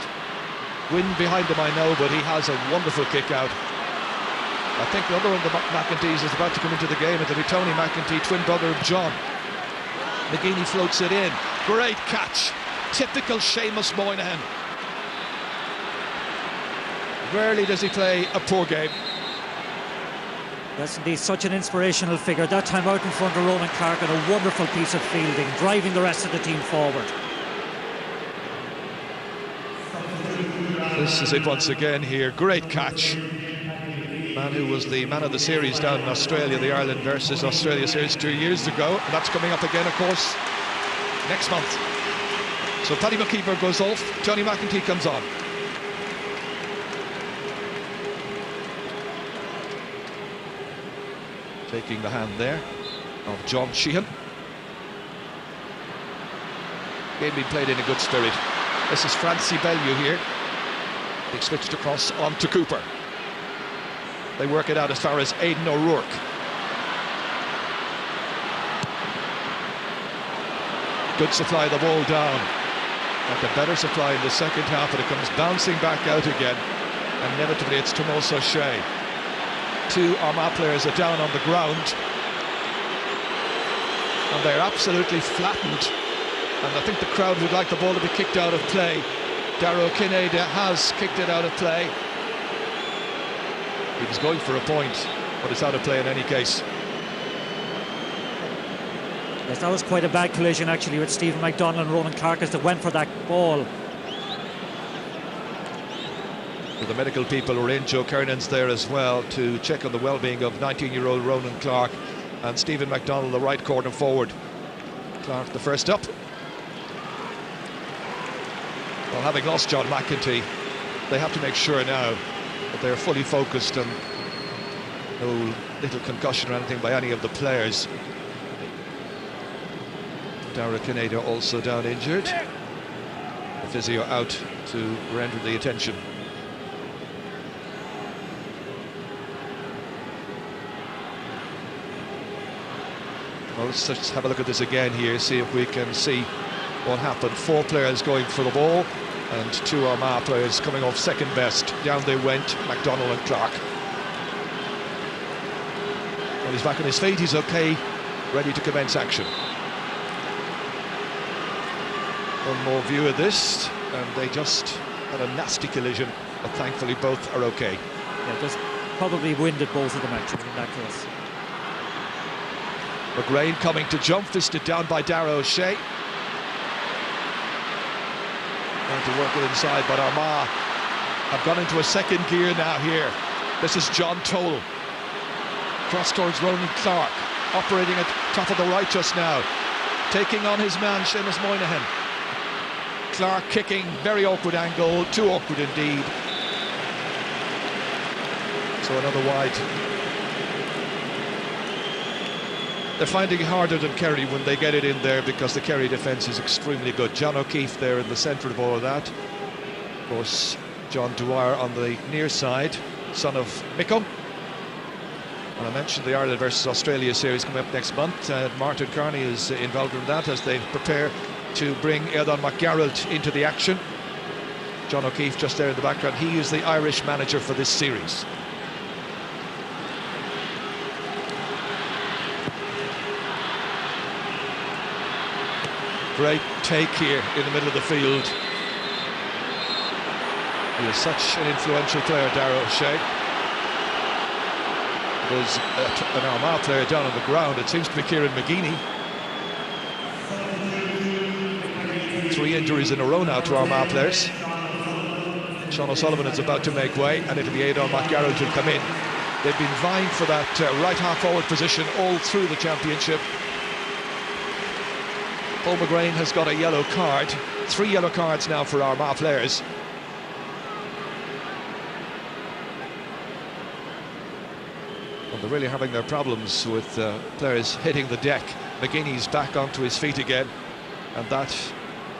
Wind behind him, I know, but he has a wonderful kick out. I think the other one, the McEntees, is about to come into the game. It'll be Tony McEntee, twin brother of John. McGeeney floats it in. Great catch. Typical Seamus Moynihan. Rarely does he play a poor game. Yes, indeed, such an inspirational figure. That time out in front of Ronan Clark, and a wonderful piece of fielding, driving the rest of the team forward. This is it once again here. Great catch. Man who was the man of the series down in Australia, the Ireland versus Australia series 2 years ago. And that's coming up again, of course, next month. So Paddy McKeever goes off, Johnny McEntee comes on. Taking the hand there of John Sheehan. Game being played in a good spirit. This is Francie Bellew here. They switched across on to Cooper. They work it out as far as Aidan O'Rourke. Good supply of the ball down. And the better supply in the second half, but it comes bouncing back out again. And inevitably it's Tomas O'Shea. 2 Armagh players are down on the ground. And they're absolutely flattened. And I think the crowd would like the ball to be kicked out of play. Darragh Kineda has kicked it out of play. He was going for a point, but it's out of play in any case. Yes, that was quite a bad collision actually with Stephen McDonald and Ronan Clark as they went for that ball. So the medical people were in. Joe Kernan's there as well to check on the well-being of 19-year-old Ronan Clark and Stephen McDonald, the right corner forward. Clark the first up. Well, having lost John McEntee, they have to make sure now that they're fully focused and no little concussion or anything by any of the players. Darragh Kineda also down injured. The physio out to render the attention. Well, let's just have a look at this again here, see if we can see what happened. 4 players going for the ball and 2 Armagh players coming off second best. Down they went, McDonald and Clark. Well, he's back on his feet, he's okay, ready to commence action. One more view of this, and they just had a nasty collision, but thankfully both are okay. Yeah, just probably winded both of them actually in that case. McGrain coming to jump, fisted down by Darragh O'Shea. Trying to work it inside, but Armagh have gone into a second gear now here. This is John Toll. Cross towards Ronan Clark, operating at top of the right just now. Taking on his man, Seamus Moynihan. Clark kicking, very awkward angle, too awkward indeed. So another wide. They're finding it harder than Kerry when they get it in there because the Kerry defence is extremely good. John O'Keefe there in the centre of all of that. Of course, John Dwyer on the near side, son of Mickham. And I mentioned the Ireland versus Australia series coming up next month. Martin Kearney is involved in that as they prepare to bring Aidan McGarrett into the action. John O'Keefe just there in the background. He is the Irish manager for this series. Great take here in the middle of the field. He is such an influential player, Darragh O'Shea. There's an Armagh player down on the ground. It seems to be Kieran McGeeney. 3 injuries in a row now to Armagh players. Sean O'Sullivan is about to make way, and it'll be Aidan McGarrett who'll come in. They've been vying for that right half forward position all through the championship. Paul McGrain has got a yellow card. 3 yellow cards now for Armagh players. Well, they're really having their problems with players hitting the deck. McGeeney's back onto his feet again, and that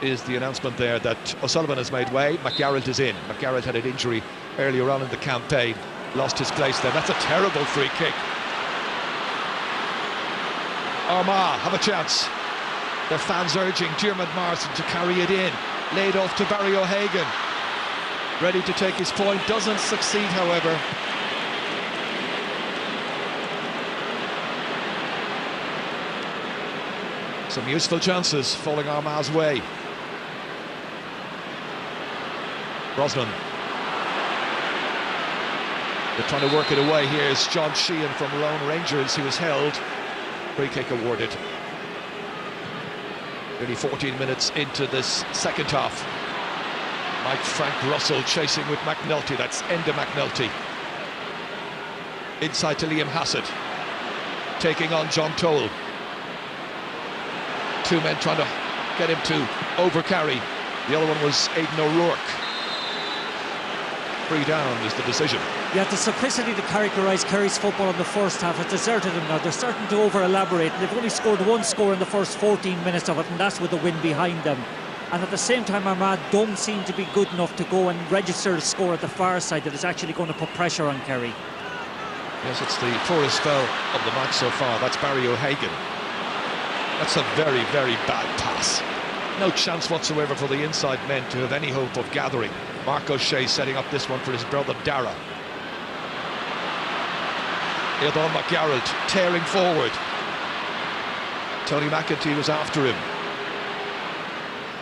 is the announcement there that O'Sullivan has made way. McGarrett is in. McGarrett had an injury earlier on in the campaign, lost his place there. That's a terrible free kick. Armagh have a chance. Their fans urging Diarmuid Morrison to carry it in. Laid off to Barry O'Hagan. Ready to take his point. Doesn't succeed, however. Some useful chances falling Armagh's way. Brosnan. They're trying to work it away. Here's John Sheehan from Lone Rangers, who was held. Free kick awarded. Nearly 14 minutes into this second half. Mike Frank Russell chasing with McNulty. That's Enda McNulty. Inside to Liam Hassett. Taking on John Toll. Two men trying to get him to overcarry. The other one was Aidan O'Rourke. 3 down is the decision. Yeah, the simplicity that characterised Kerry's football in the first half has deserted them now. They're starting to over-elaborate. They've only scored 1 score in the first 14 minutes of it, and that's with the win behind them. And at the same time, Armagh don't seem to be good enough to go and register a score at the far side that is actually going to put pressure on Kerry. Yes, it's the poorest spell of the match so far. That's Barry O'Hagan. That's a very, very bad pass. No chance whatsoever for the inside men to have any hope of gathering. Mark O'Shea setting up this one for his brother Dara. Aidan McGarrett tearing forward. Tony McEntee was after him.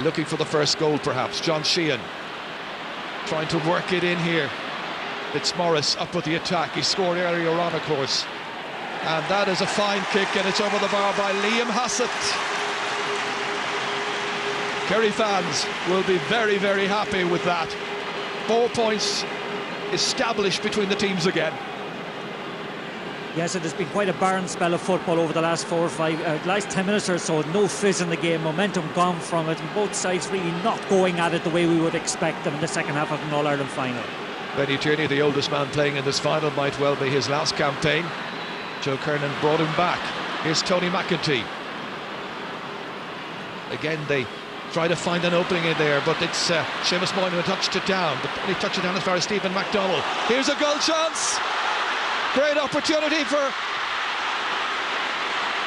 Looking for the first goal perhaps. John Sheehan trying to work it in here. Fitzmaurice up with the attack. He scored earlier on, of course. And that is a fine kick, and it's over the bar by Liam Hassett. Kerry fans will be very, very happy with that. 4 points established between the teams again. Yes, it has been quite a barren spell of football over the last 4 or 5, last 10 minutes or so. No fizz in the game, momentum gone from it, and both sides really not going at it the way we would expect them in the second half of an All-Ireland final. Benny Tierney, the oldest man playing in this final, might well be his last campaign. Joe Kernan brought him back. Here's Tony McEntee. Again, they try to find an opening in there, but it's Seamus Moyne who touched it down. But he touched it down as far as Stephen McDonnell. Here's a goal chance. Great opportunity for...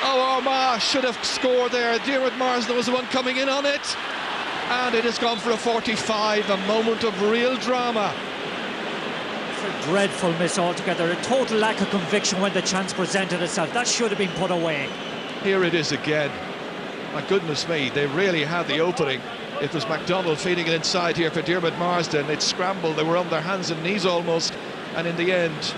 Oh, Armagh should have scored there. Diarmuid Marsden was the one coming in on it. And it has gone for a 45, a moment of real drama. It's a dreadful miss altogether. A total lack of conviction when the chance presented itself. That should have been put away. Here it is again. My goodness me, they really had the opening. It was McDonnell feeding it inside here for Diarmuid Marsden. It scrambled, they were on their hands and knees almost. And in the end,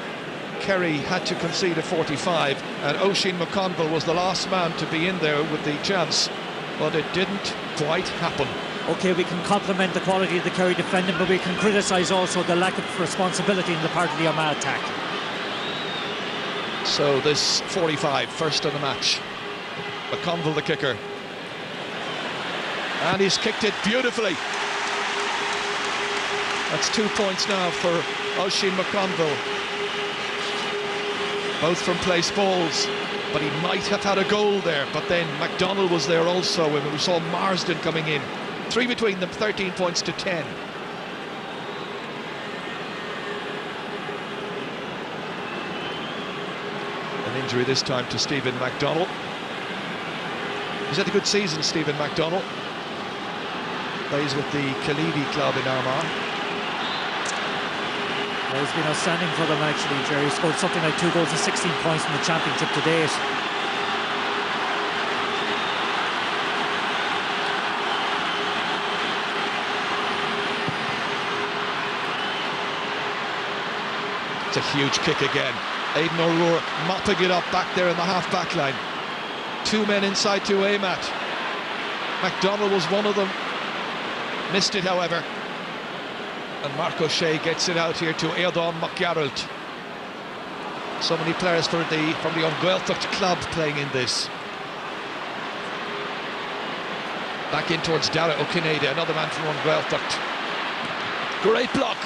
Kerry had to concede a 45, and Oisin McConville was the last man to be in there with the chance, but it didn't quite happen. OK, we can compliment the quality of the Kerry defending, but we can criticise also the lack of responsibility in the part of the Armagh attack. So this 45, first of the match. McConville the kicker. And he's kicked it beautifully. That's 2 points now for Oisin McConville. Both from place balls, but he might have had a goal there. But then McDonnell was there also, and we saw Marsden coming in. 3 between them, 13 points to 10. An injury this time to Stephen McDonnell. He's had a good season, Stephen McDonnell. Plays with the Khalidi club in Armagh. Well, he's been outstanding for them actually, Jerry. He scored something like 2 goals and 16 points in the championship to date. It's a huge kick again. Aidan O'Rourke mopping it up back there in the half-back line. 2 men inside to aim at. McDonnell was one of them. Missed it, however. And Mark O'Shea gets it out here to Aidan McGarrett. So many players from the Ungaeltacht club playing in this. Back in towards Dara O'Kineda, another man from Ungaeltacht. Great block.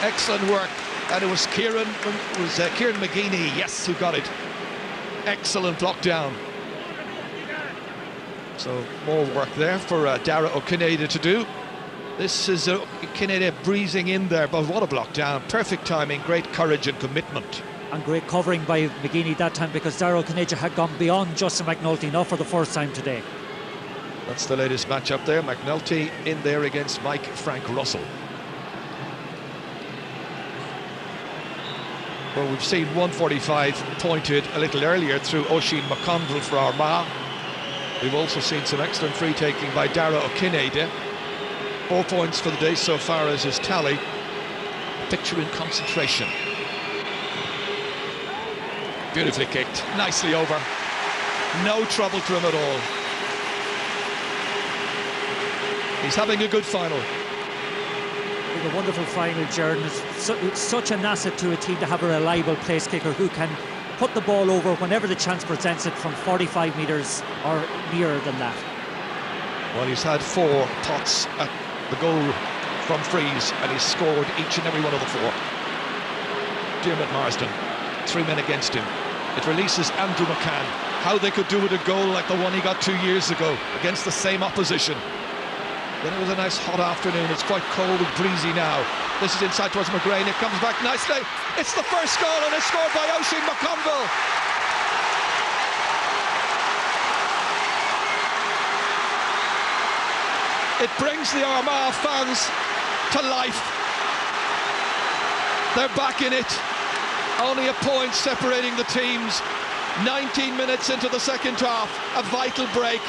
Excellent work. And it was Kieran McGeaney, yes, who got it. Excellent block down. So more work there for Dara O'Kineda to do. This is O'Kineda breezing in there, but what a block down. Perfect timing, great courage and commitment. And great covering by McGeaney that time, because Dara O'Kineda had gone beyond Justin McNulty, not for the first time today. That's the latest match up there. McNulty in there against Mike Frank Russell. Well, we've seen 145 pointed a little earlier through Oisin McConville for Armagh. We've also seen some excellent free taking by Dara O'Kineda. 4 points for the day so far as his tally. Picture in concentration. Beautifully kicked, nicely over. No trouble to him at all. He's having a good final. a wonderful final, Jordan. It's such an asset to a team to have a reliable place kicker who can put the ball over whenever the chance presents it from 45 metres or nearer than that. Well, he's had 4 pots at the goal from frees, and he's scored each and every one of the 4. Dermot Marsden, 3 men against him. It releases Andrew McCann. How they could do with a goal like the one he got 2 years ago against the same opposition. Then it was a nice hot afternoon. It's quite cold and breezy now. This is inside towards McGrain. It comes back nicely. It's the first goal, and it's scored by Oisin McConville. It brings the Armagh fans to life. They're back in it. Only a point separating the teams. 19 minutes into the second half, a vital break.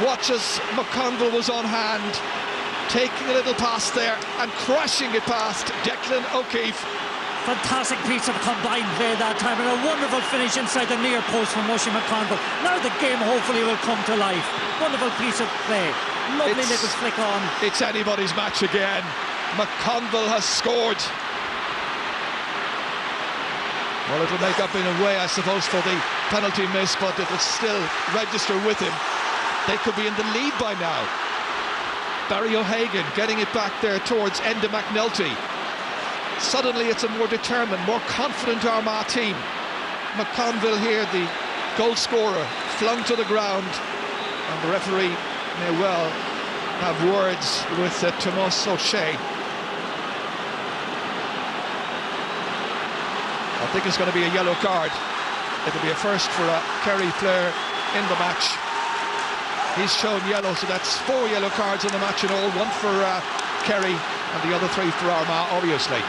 Watch as McConville was on hand, taking a little pass there and crashing it past Declan O'Keefe. Fantastic piece of combined play that time, and a wonderful finish inside the near post from Oisin McConville. Now the game hopefully will come to life. Wonderful piece of play. Lovely little flick on. It's anybody's match again. McConville has scored. Well, it'll make up in a way, I suppose, for the penalty miss, but it'll still register with him. They could be in the lead by now. Barry O'Hagan getting it back there towards Enda McNulty. Suddenly it's a more determined, more confident Armagh team. McConville here, the goal scorer, flung to the ground, and the referee may well have words with Tomás O'Shea. I think it's going to be a yellow card. It'll be a first for a Kerry player in the match. He's shown yellow, so that's 4 yellow cards in the match in all. 1 for Kerry and the other 3 for Armagh, obviously.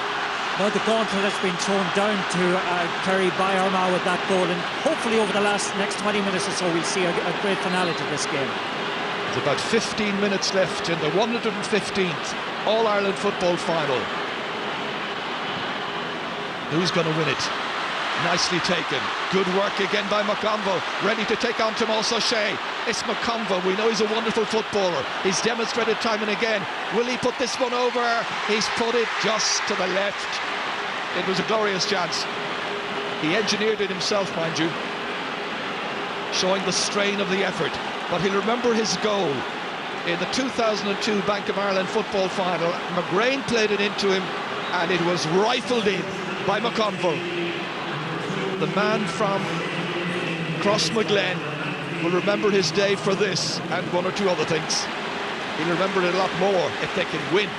Well, the gauntlet has been thrown down to Kerry by Armagh with that goal, and hopefully over the next 20 minutes or so we'll see a great finale to this game. There's about 15 minutes left in the 115th All-Ireland Football Final. Who's going to win it? Nicely taken. Good work again by McConville. Ready to take on Tomás O'Shea. It's McConville. We know he's a wonderful footballer. He's demonstrated time and again. Will he put this one over? He's put it just to the left. It was a glorious chance. He engineered it himself, mind you, showing the strain of the effort. But he'll remember his goal in the 2002 Bank of Ireland Football Final. McGrain played it into him, and it was rifled in by McConville. The man from Crossmaglen will remember his day for this and 1 or 2 other things. He'll remember it a lot more if they can win.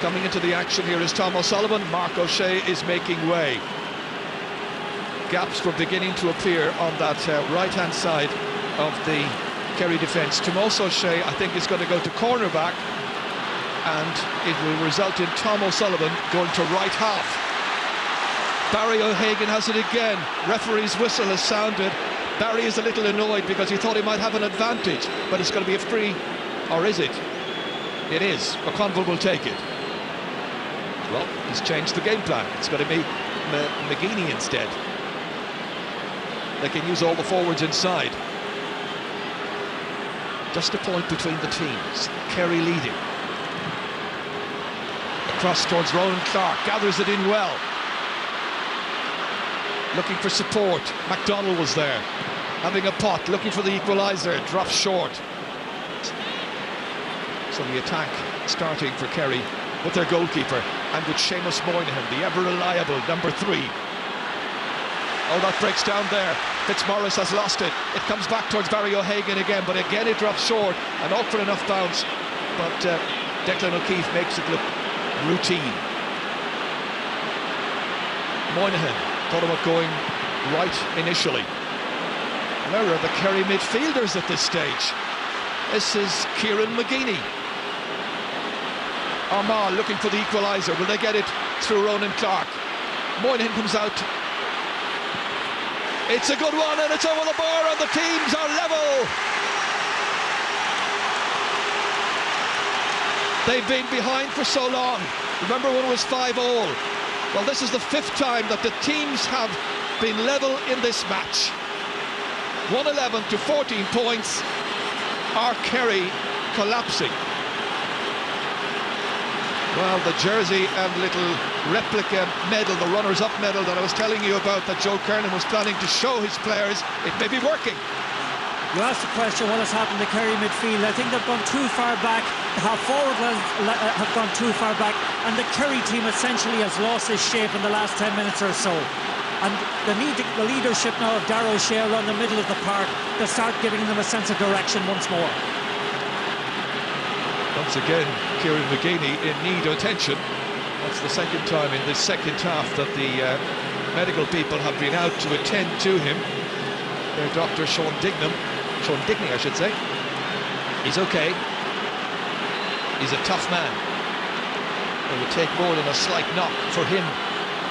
Coming into the action here is Tom O'Sullivan. Mark O'Shea is making way. Gaps were beginning to appear on that right-hand side of the Kerry defence. Tomás O'Shea, I think, is going to go to cornerback, and it will result in Tom O'Sullivan going to right half. Barry O'Hagan has it again. Referee's whistle has sounded. Barry is a little annoyed because he thought he might have an advantage, but it's going to be a free, or is it? It is. McConville will take it. Well, he's changed the game plan. It's going to be McGeaney instead. They can use all the forwards inside. Just a point between the teams. Kerry leading. Across towards Ronan Clark, gathers it in well. Looking for support. MacDonald was there, having a pot, looking for the equaliser. Drops short. So the attack starting for Kerry with their goalkeeper and with Seamus Moynihan, the ever-reliable number 3. Oh, that breaks down there. Fitzmaurice has lost it. It comes back towards Barry O'Hagan again, but again it drops short. An awkward enough bounce, but Declan O'Keefe makes it look routine. Moynihan thought about going right initially. Where are the Kerry midfielders at this stage? This is Kieran McGeaney. Armagh looking for the equaliser. Will they get it through Ronan Clark? Moynihan comes out. It's a good one, and it's over the bar, and the teams are level. They've been behind for so long. Remember when it was 5-all? Well, this is the 5th time that the teams have been level in this match. 111 to 14 points. Are Kerry collapsing? Well, the jersey and little replica medal, the runners-up medal that I was telling you about that Joe Kernan was planning to show his players, it may be working. You asked the question, what has happened to Kerry midfield? I think they've gone too far back. The half-forward have gone too far back, and the Kerry team essentially has lost its shape in the last 10 minutes or so. And the leadership now of Darragh O'Shea around the middle of the park to start giving them a sense of direction once more. Once again, Kieran McGeeney in need of attention. That's the second time in this second half that the medical people have been out to attend to him. Their Dr. Sean Digney, I should say. He's okay. He's a tough man. It would take more than a slight knock for him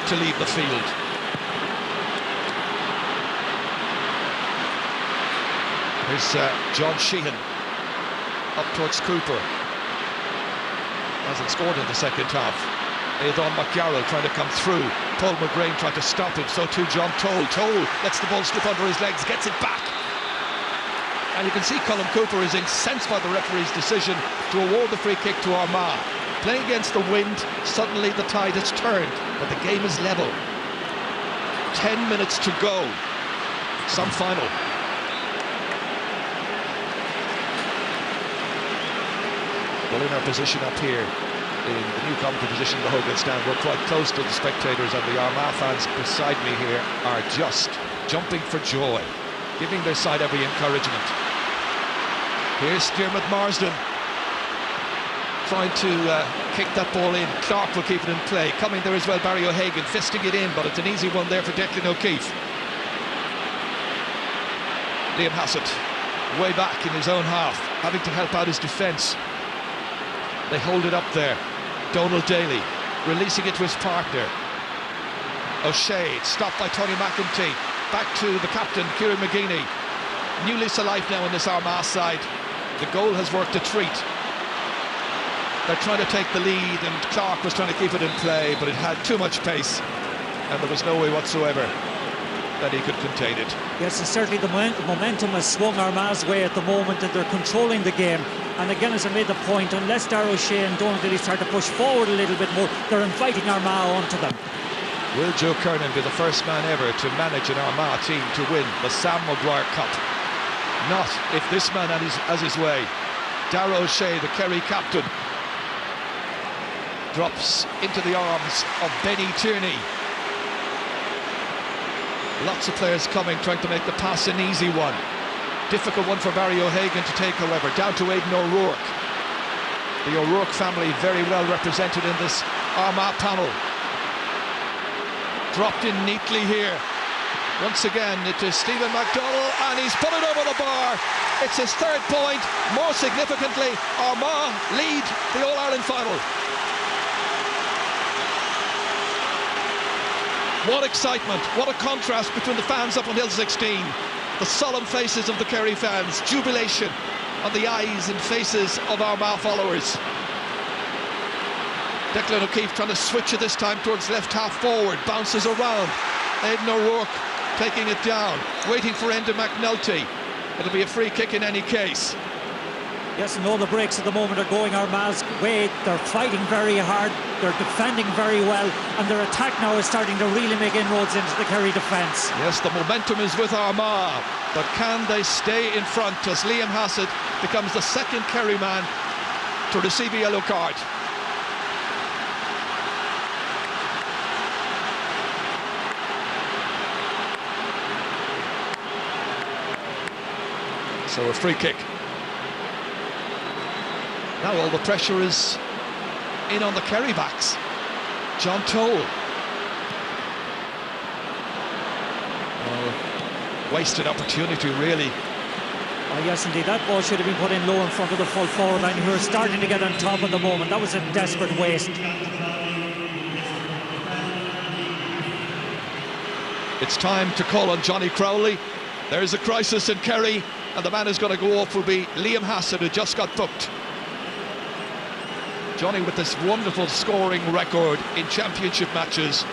to leave the field. Here's John Sheehan up towards Cooper. Hasn't scored in the second half. Aidan McGarrell trying to come through. Paul McGrain trying to stop him. So too John Toll. Toll lets the ball slip under his legs, gets it back. And you can see Colin Cooper is incensed by the referee's decision to award the free kick to Armagh. Playing against the wind, suddenly the tide has turned, but the game is level. 10 minutes to go. Some final. Well, in our position up here, in the new commentary position in the Hogan stand, we're quite close to the spectators, and the Armagh fans beside me here are just jumping for joy, giving their side every encouragement. Here's Dermot Marsden trying to kick that ball in. Clark will keep it in play. Coming there as well, Barry O'Hagan fisting it in, but it's an easy one there for Declan O'Keefe. Liam Hassett way back in his own half, having to help out his defence. They hold it up there. Donald Daly releasing it to his partner. O'Shea, stopped by Tony McEntee. Back to the captain, Kieran McGeeney. New lease of life now on this Armagh side. The goal has worked a treat. They're trying to take the lead, and Clark was trying to keep it in play, but it had too much pace, and there was no way whatsoever that he could contain it. Yes, and certainly the momentum has swung Armagh's way at the moment, and they're controlling the game. And again, as I made the point, unless Darragh O'Shea and Donald Daly start to push forward a little bit more, they're inviting Armagh onto them. Will Joe Kernan be the first man ever to manage an Armagh team to win the Sam Maguire Cup? Not if this man has his way. Darragh O'Shea, the Kerry captain, drops into the arms of Benny Tierney. Lots of players coming, trying to make the pass an easy one. Difficult one for Barry O'Hagan to take, however. Down to Aidan O'Rourke. The O'Rourke family very well represented in this Armagh panel. Dropped in neatly here. Once again, it is Stephen McDonnell, and he's put it over the bar. It's his third point. More significantly, Armagh lead the All-Ireland Final. What excitement, what a contrast between the fans up on Hill 16. The solemn faces of the Kerry fans, jubilation on the eyes and faces of Armagh followers. Declan O'Keefe trying to switch it this time towards left half forward, bounces around. Aidan O'Rourke taking it down, waiting for Enda McNulty. It'll be a free kick in any case. Yes, and all the breaks at the moment are going Armagh's way. They're fighting very hard, they're defending very well, and their attack now is starting to really make inroads into the Kerry defence. Yes, the momentum is with Armagh, but can they stay in front as Liam Hassett becomes the second Kerry man to receive a yellow card? So a free kick. Now all the pressure is in on the Kerry backs. John Toll. Oh, wasted opportunity, really. Oh, yes, indeed. That ball should have been put in low in front of the full forward line, who are starting to get on top at the moment. That was a desperate waste. It's time to call on Johnny Crowley. There's a crisis in Kerry, and the man who's going to go off will be Liam Hassett, who just got booked. Johnny with this wonderful scoring record in championship matches.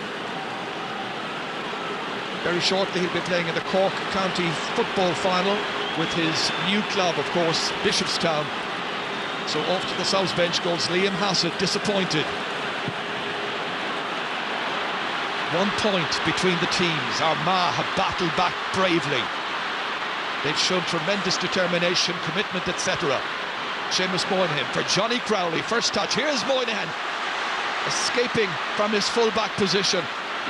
Very shortly he'll be playing in the Cork County Football Final with his new club, of course, Bishopstown. So off to the South bench goes Liam Hassett, disappointed. 1 point between the teams. Armagh have battled back bravely. They've shown tremendous determination, commitment, etc. Seamus Moynihan for Johnny Crowley. First touch. Here's Moynihan, escaping from his full-back position.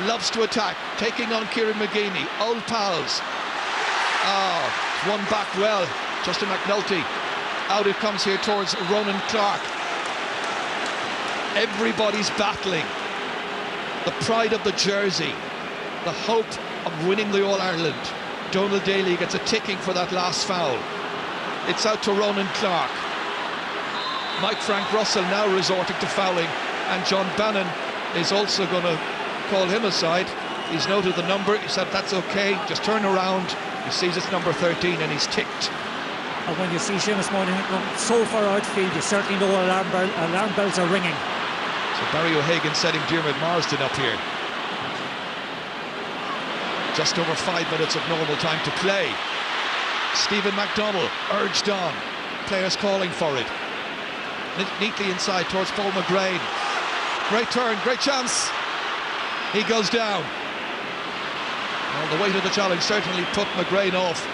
Loves to attack, taking on Kieran McGeeney. Old pals. Won back well. Justin McNulty. Out it comes here towards Ronan Clark. Everybody's battling. The pride of the jersey. The hope of winning the All-Ireland. Donald Daly gets a ticking for that last foul. It's out to Ronan Clark. Mike Frank Russell now resorting to fouling, and John Bannon is also going to call him aside. He's noted the number. He said that's okay, just turn around. He sees it's number 13 and he's ticked. And when you see Seamus Moynihan come so far outfield, you certainly know alarm bells are ringing. So Barry O'Hagan setting Diarmuid Marsden up here. Just over 5 minutes of normal time to play. Stephen McDonnell urged on. Players calling for it. Neatly inside towards Paul McGrain. Great turn, great chance. He goes down. Well, the weight of the challenge certainly put McGrain off,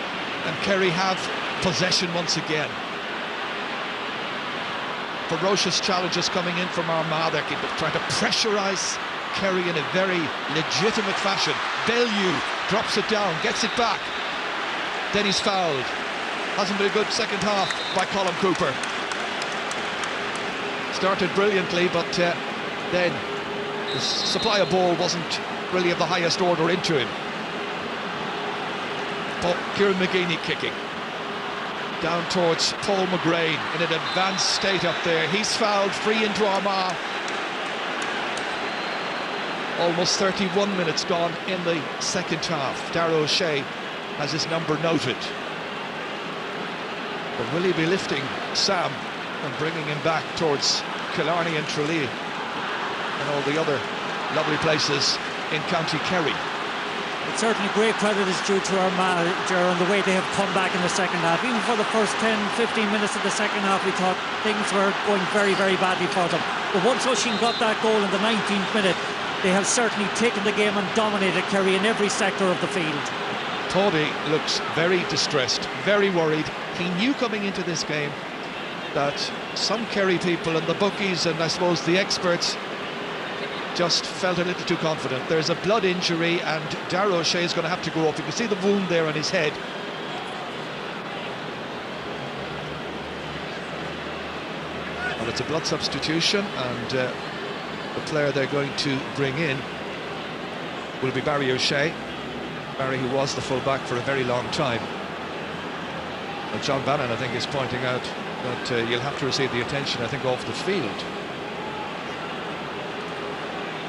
and Kerry have possession once again. Ferocious challenges coming in from Armagh. They're trying to pressurise Kerry in a very legitimate fashion. Bellew drops it down, gets it back. Then he's fouled. Hasn't been a good second half by Colm Cooper. Started brilliantly, but then the supply of ball wasn't really of the highest order into him. Kieran McGeeney kicking. Down towards Paul McGrain in an advanced state up there. He's fouled, free into Armagh. Almost 31 minutes gone in the second half. Darragh O'Shea has his number noted. But will he be lifting Sam and bringing him back towards Killarney and Tralee and all the other lovely places in County Kerry? It's certainly great credit is due to Armagh on the way they have come back in the second half. Even for the first 10-15 minutes of the second half, we thought things were going very, very badly for them. But once Oisín got that goal in the 19th minute, they have certainly taken the game and dominated Kerry in every sector of the field. Toddy looks very distressed, very worried. He knew coming into this game that some Kerry people and the bookies and I suppose the experts just felt a little too confident. There's a blood injury and Darragh O'Shea is going to have to go up. You can see the wound there on his head. Well, it's a blood substitution, and the player they're going to bring in will be Barry O'Shea. Barry, who was the full-back for a very long time. And John Bannon, I think, is pointing out that you'll have to receive the attention, I think, off the field.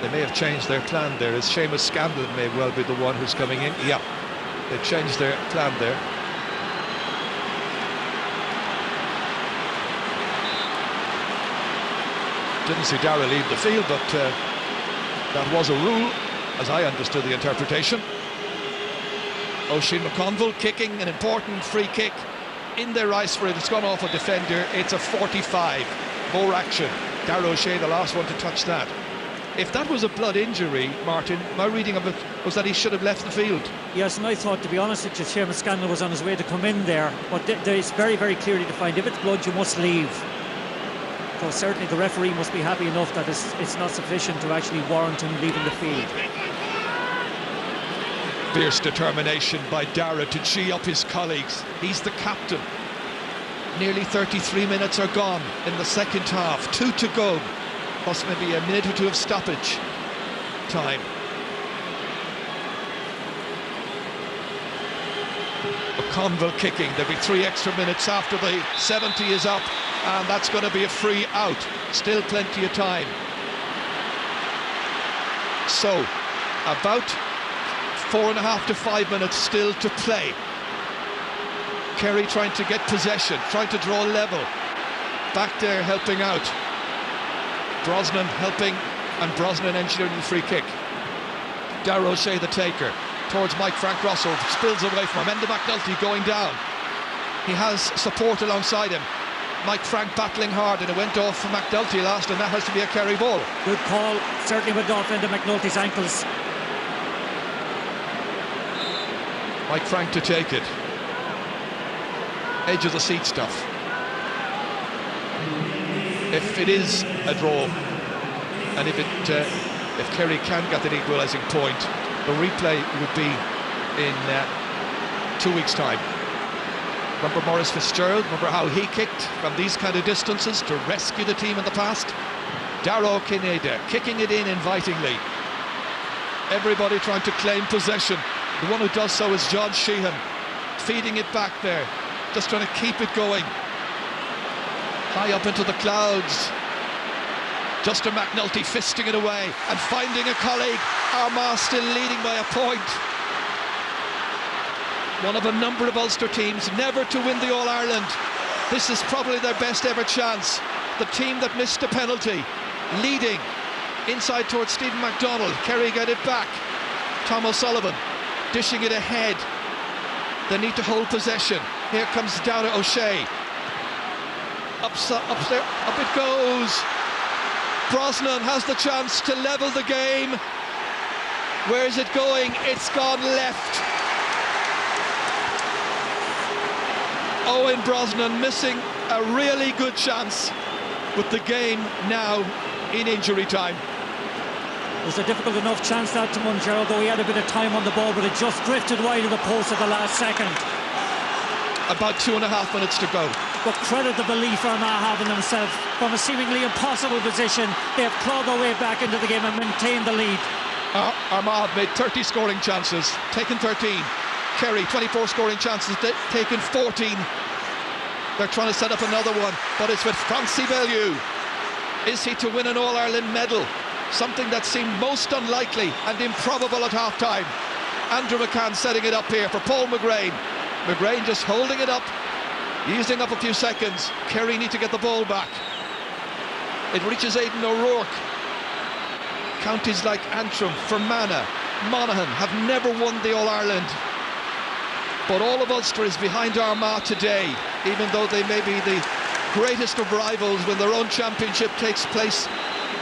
They may have changed their plan there, as Seamus Scanlon may well be the one who's coming in. Yeah, they've changed their plan there. Didn't see Darragh leave the field, but that was a rule, as I understood the interpretation. Oisín McConville kicking an important free kick in their ice for it. It's gone off a defender. It's a 45. More action. Darragh O'Shea, the last one to touch that. If that was a blood injury, Martin, my reading of it was that he should have left the field. Yes, and I thought, to be honest with you, Seamus Scanlon was on his way to come in there, but it's very, very clearly defined. If it's blood, you must leave. So certainly the referee must be happy enough that it's not sufficient to actually warrant him leaving the field. Fierce determination by Darragh to gee up his colleagues. He's the captain. Nearly 33 minutes are gone in the second half. 2 to go. Plus maybe a minute or two of stoppage time. McConville kicking. There'll be 3 extra minutes after the 70 is up, and that's going to be a free out. Still plenty of time. So, about 4.5 to 5 minutes still to play. Kerry trying to get possession, trying to draw level. Back there helping out. Brosnan helping, and Brosnan engineering the free kick. Darragh O'Shea the taker towards Mike Frank Russell, spills away from him. Enda McNulty going down. He has support alongside him. Mike Frank battling hard, and it went off for McNulty last, and that has to be a Kerry ball. Good call, certainly went off into McNulty's ankles. Mike Frank to take it. Edge of the seat stuff. If it is a draw, and if Kerry can get an equalising point, the replay would be in 2 weeks' time. Remember Maurice Fitzgerald? Remember how he kicked from these kind of distances to rescue the team in the past? Darragh Kineda kicking it in invitingly. Everybody trying to claim possession. The one who does so is John Sheehan, feeding it back there, just trying to keep it going. High up into the clouds. Justin McNulty fisting it away and finding a colleague. Armagh still leading by a point. One of a number of Ulster teams never to win the All-Ireland. This is probably their best ever chance. The team that missed a penalty, leading inside towards Stephen MacDonald. Kerry get it back. Tom O'Sullivan dishing it ahead. They need to hold possession. Here comes Dara O'Shea. Up it goes. Brosnan has the chance to level the game. Where is it going? It's gone left. Owen Brosnan missing a really good chance with the game now in injury time. It was a difficult enough chance that to one, Gerald, though he had a bit of time on the ball, but it just drifted wide of the post at the last second. About 2.5 minutes to go. But credit the belief Armagh have in themselves. From a seemingly impossible position, they have clawed their way back into the game and maintained the lead. Armagh have made 30 scoring chances, taken 13. Kerry, 24 scoring chances, taken 14. They're trying to set up another one, but it's with Francis Bellew. Is he to win an All-Ireland medal? Something that seemed most unlikely and improbable at half-time. Andrew McCann setting it up here for Paul McGrain. McGrain just holding it up, using up a few seconds. Kerry need to get the ball back. It reaches Aidan O'Rourke. Counties like Antrim, Fermanagh, Monaghan have never won the All-Ireland. But all of Ulster is behind Armagh today, even though they may be the greatest of rivals when their own championship takes place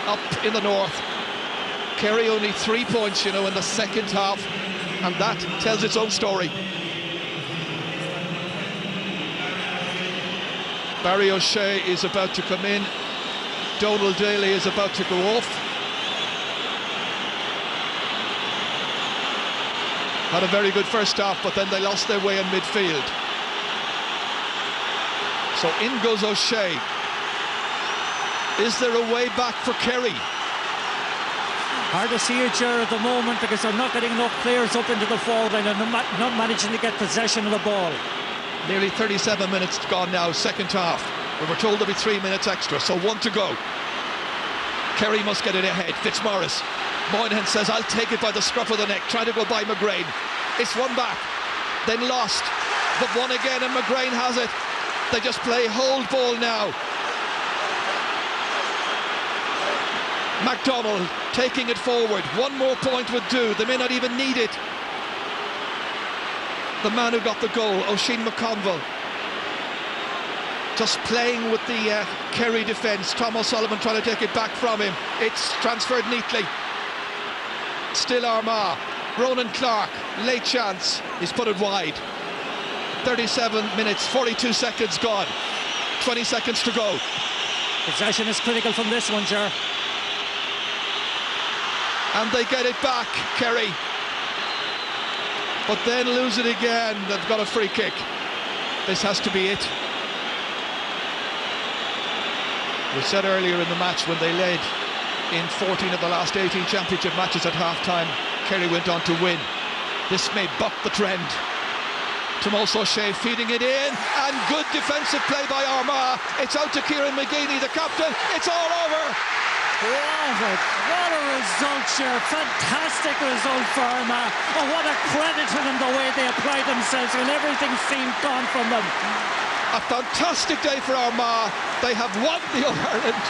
up in the north. Kerry only 3 points, you know, in the second half, and that tells its own story. Barry O'Shea is about to come in. Donald Daly is about to go off. Had a very good first half, but then they lost their way in midfield. So in goes O'Shea. Is there a way back for Kerry? Hard to see it, Gerard, at the moment, because they're not getting enough players up into the forward line and not managing to get possession of the ball. Nearly 37 minutes gone now, second half. We were told there'll be 3 minutes extra, so 1 to go. Kerry must get it ahead. Fitzmaurice. Moynihan says, I'll take it by the scruff of the neck, trying to go by McGrain. It's one back, then lost, but one again, and McGrain has it. They just play hold ball now. MacDonald taking it forward. 1 more point would do. They may not even need it. The man who got the goal, Oisin McConville, just playing with the Kerry defence. Tom O'Sullivan trying to take it back from him. It's transferred neatly. Still Armagh. Ronan Clark, late chance. He's put it wide. 37 minutes, 42 seconds gone. 20 seconds to go. Possession is critical from this one, Ger. And they get it back, Kerry. But then lose it again. They've got a free kick. This has to be it. We said earlier in the match, when they led in 14 of the last 18 championship matches at half-time, Kerry went on to win. This may buck the trend. Tomás O'Shea feeding it in, and good defensive play by Armagh. It's out to Kieran McGeady, the captain. It's all over. What a result, Cher. Fantastic result for Armagh. And what a credit to them, the way they applied themselves when everything seemed gone from them. A fantastic day for Armagh. They have won the All-Ireland.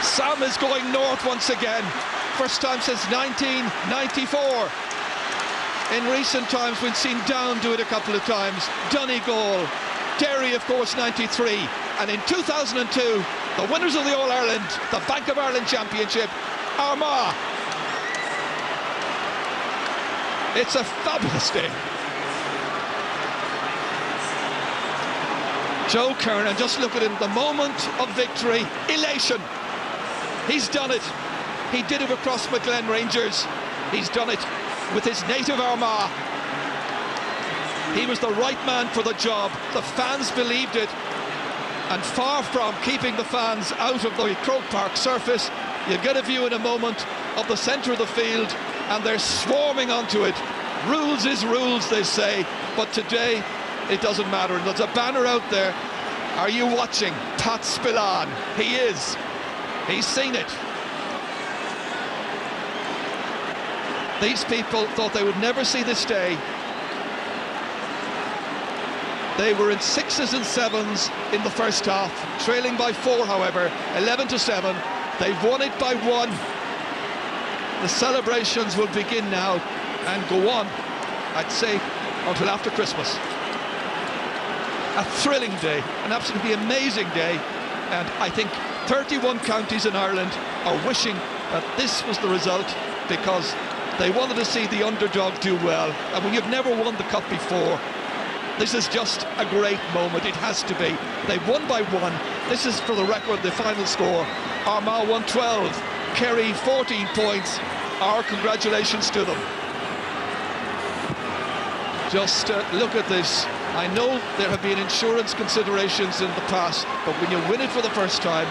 Sam is going north once again. First time since 1994. In recent times we've seen Down do it a couple of times. Donegal, Derry, of course, 93. And in 2002, the winners of the All-Ireland, the Bank of Ireland Championship, Armagh. It's a fabulous day. Joe Kernan, just look at him, the moment of victory, elation. He's done it. He did it across McGlen Rangers. He's done it with his native Armagh. He was the right man for the job. The fans believed it. And far from keeping the fans out of the Croke Park surface, you'll get a view in a moment of the centre of the field, and they're swarming onto it. Rules is rules, they say, but today it doesn't matter. And there's a banner out there. Are you watching? Pat Spillane. He is. He's seen it. These people thought they would never see this day. They were in 6s and 7s in the first half, trailing by 4, however, 11-7. They've won it by 1. The celebrations will begin now and go on, I'd say, until after Christmas. A thrilling day, an absolutely amazing day, and I think 31 counties in Ireland are wishing that this was the result, because they wanted to see the underdog do well. And when you've never won the cup before, this is just a great moment. It has to be. They won by 1. This is, for the record, the final score. Armagh won 12, Kerry 14 points. Our congratulations to them. Just look at this. I know there have been insurance considerations in the past, but when you win it for the first time,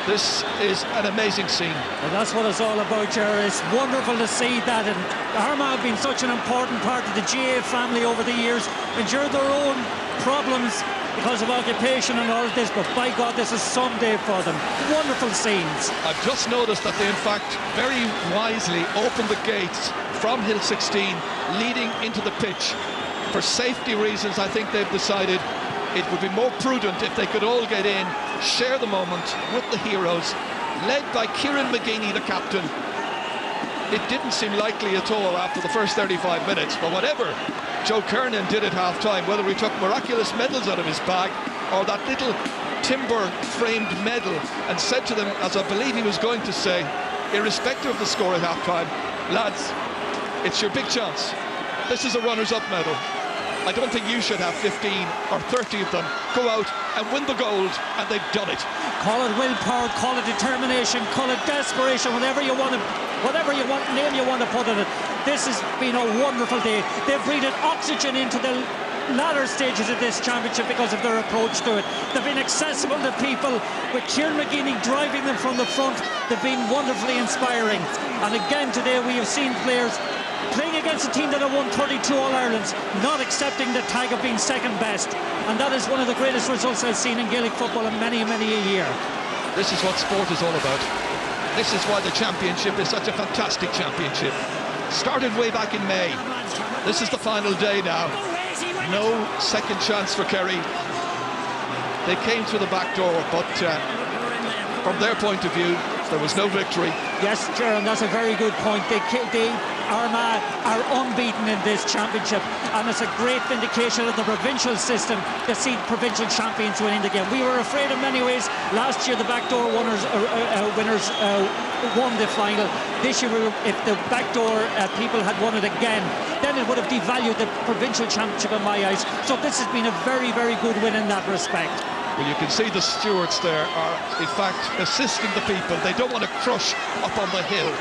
this is an amazing scene. Well, that's what it's all about, Gerard. It's wonderful to see that, and Armagh have been such an important part of the GA family over the years, endured their own problems because of occupation and all of this, but by God, this is some day for them. Wonderful scenes. I've just noticed that they, in fact, very wisely opened the gates from Hill 16 leading into the pitch. For safety reasons, I think they've decided it would be more prudent if they could all get in, share the moment with the heroes, led by Kieran McGeaney, the captain. It didn't seem likely at all after the first 35 minutes, but whatever Joe Kernan did at half-time, whether he took miraculous medals out of his bag or that little timber-framed medal, and said to them, as I believe he was going to say, irrespective of the score at half-time, lads, it's your big chance. This is a runners-up medal. I don't think you should have 15 or 30 of them go out and win the gold, and they've done it. Call it willpower, call it determination, call it desperation, whatever you want, name you want to put in it. This has been a wonderful day. They've breathed oxygen into the latter stages of this championship because of their approach to it. They've been accessible to people, with Kieran McGeaney driving them from the front. They've been wonderfully inspiring. And again today we have seen players playing against a team that have won 32 All-Irelands, not accepting the tag of being second best. And that is one of the greatest results I've seen in Gaelic football in many, many a year. This is what sport is all about. This is why the championship is such a fantastic championship. Started way back in May. This is the final day now. No second chance for Kerry. They came through the back door, but from their point of view, there was no victory. Yes, Jaron, that's a very good point. Armagh are unbeaten in this championship, and it's a great vindication of the provincial system to see provincial champions winning the game. We were afraid in many ways. Last year the backdoor winners won the final. This year, if the backdoor people had won it again, then it would have devalued the provincial championship in my eyes. So this has been a very, very good win in that respect. Well, you can see the stewards there are, in fact, assisting the people. They don't want to crush up on the hill.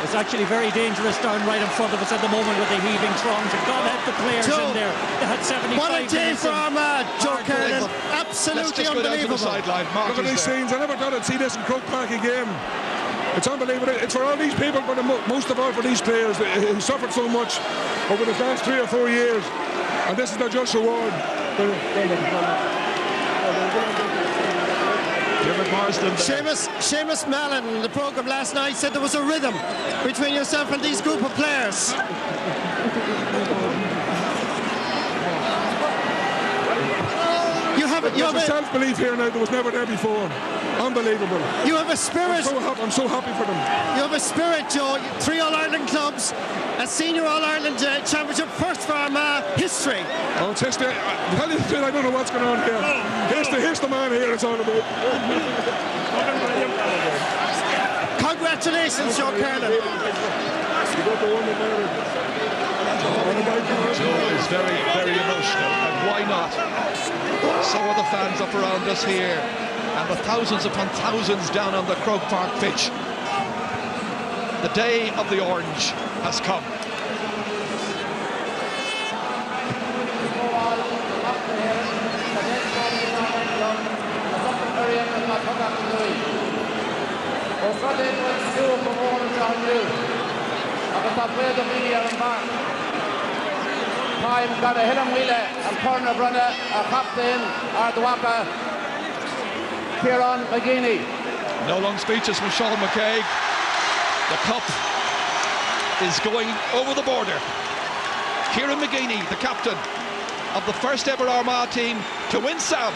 It's actually very dangerous down right in front of us at the moment with the heaving throngs. And God help the players in there. They had 75 What a day for Armagh, Joe Kernan. Absolutely unbelievable. Look at these scenes. I never thought I'd see this in Croke Park again. It's unbelievable. It's for all these people, but most of all for these players who suffered so much over the last 3 or 4 years. And this is their just reward. Seamus Mallon in the programme last night said there was a rhythm between yourself and these group of players. You have a self-belief here now that was never there before. Unbelievable. You have a spirit. I'm so happy for them. You have a spirit, Joe. 3 All-Ireland clubs, a senior All-Ireland championship, first for Armagh history. Oh, it's history. I don't know what's going on here. Here's the man here it's all about. Congratulations, Joe Kernan. Joe is very, very emotional, and why not? So are the fans up around us here, and the thousands upon thousands down on the Croke Park pitch. The day of the orange has come. Time got a Hillam Wheeler and corner runner, a captain, Ardwaka, Kieran McGeaney. No long speeches from Sean McCaig. The cup is going over the border. Kieran McGeaney, the captain of the first ever Armagh team to win Sam.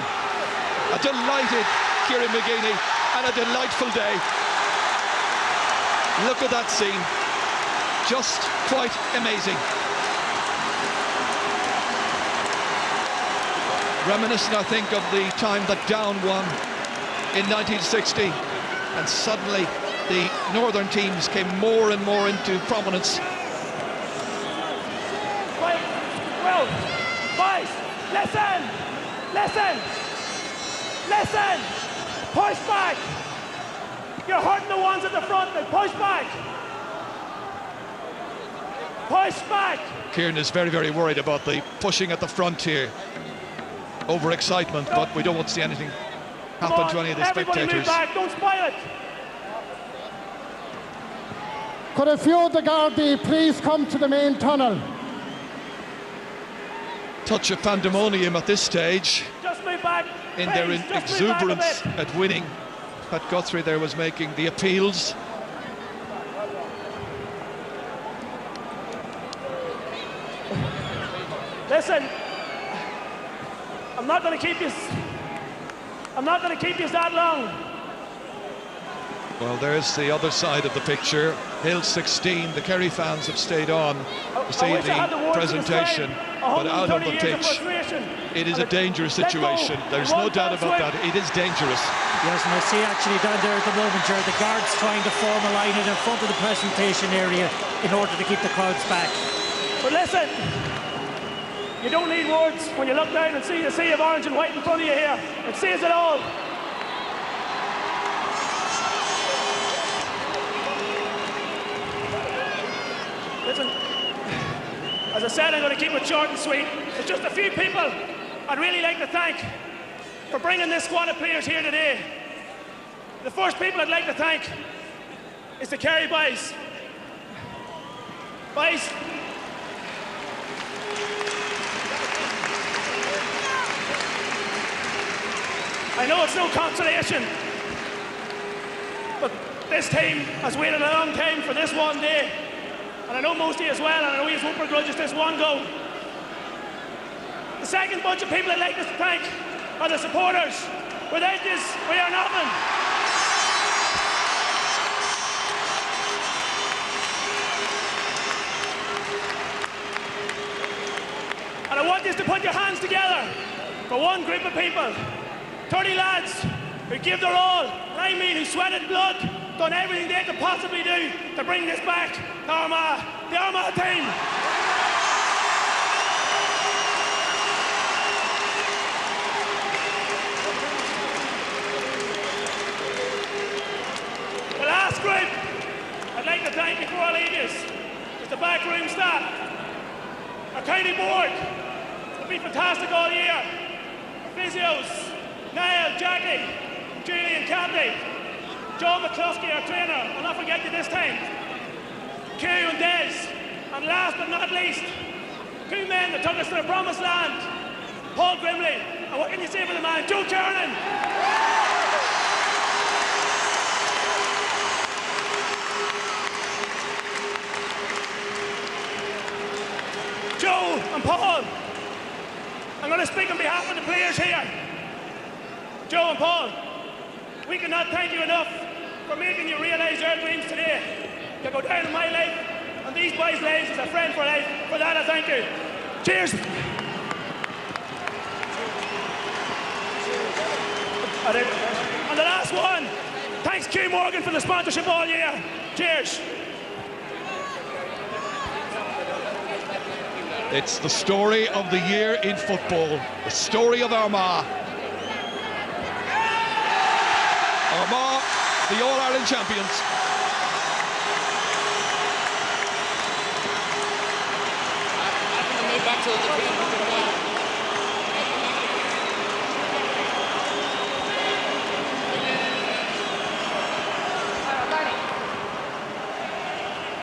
A delighted Kieran McGeaney and a delightful day. Look at that scene. Just quite amazing. Reminiscent, I think, of the time that Down won in 1960, and suddenly the northern teams came more and more into prominence. Wait, well, boys, listen, push back. You're hurting the ones at the front, then push back. Push back. Kieran is very, very worried about the pushing at the front here. Over excitement, but we don't want to see anything happen to any of the spectators. Everybody move back, don't spoil it. Could a few of the Gardaí please come to the main tunnel? Touch of pandemonium at this stage. Just move back. In their exuberance at winning. Pat Guthrie there was making the appeals. Listen, I'm not going to keep you that long. Well, there's the other side of the picture. Hill 16, the Kerry fans have stayed on to see the presentation, but out on the pitch, it is a dangerous situation. There's no doubt about that. It is dangerous. Yes, and I see actually down there at the moment, Jared, the guards trying to form a line in front of the presentation area in order to keep the crowds back. But listen, you don't need words when you look down and see the sea of orange and white in front of you here. It says it all. Listen, as I said, I'm going to keep it short and sweet. There's just a few people I'd really like to thank for bringing this squad of players here today. The first people I'd like to thank is the Kerry boys. Boys, I know it's no consolation, but this team has waited a long time for this one day, and I know most of you as well, and I know you won't begrudge us this one goal. The second bunch of people I'd like to thank are the supporters. Without this, we are nothing. And I want you to put your hands together for one group of people. 30 lads who give their all, and I mean who sweated blood, done everything they could possibly do to bring this back to Armagh, the Armagh team. The last group I'd like to thank before I leave you is the backroom staff. Our county board has been fantastic all year. Our physios, Niall, Jackie, Julian Candy, John McCluskey, our trainer, I'll not forget you this time, Q and Des, and last but not least, two men that took us to the promised land, Paul Grimley, and what can you say for the man, Joe Kernan? Joe and Paul, I'm going to speak on behalf of the players here. Joe and Paul, We cannot thank you enough for making you realise your dreams today. You go down in my life and these boys' lives as a friend for life. For that, I thank you. Cheers. And the last one, thanks Q Morgan for the sponsorship all year. Cheers. It's the story of the year in football, the story of Armagh. Armagh, the All-Ireland champions. Back to the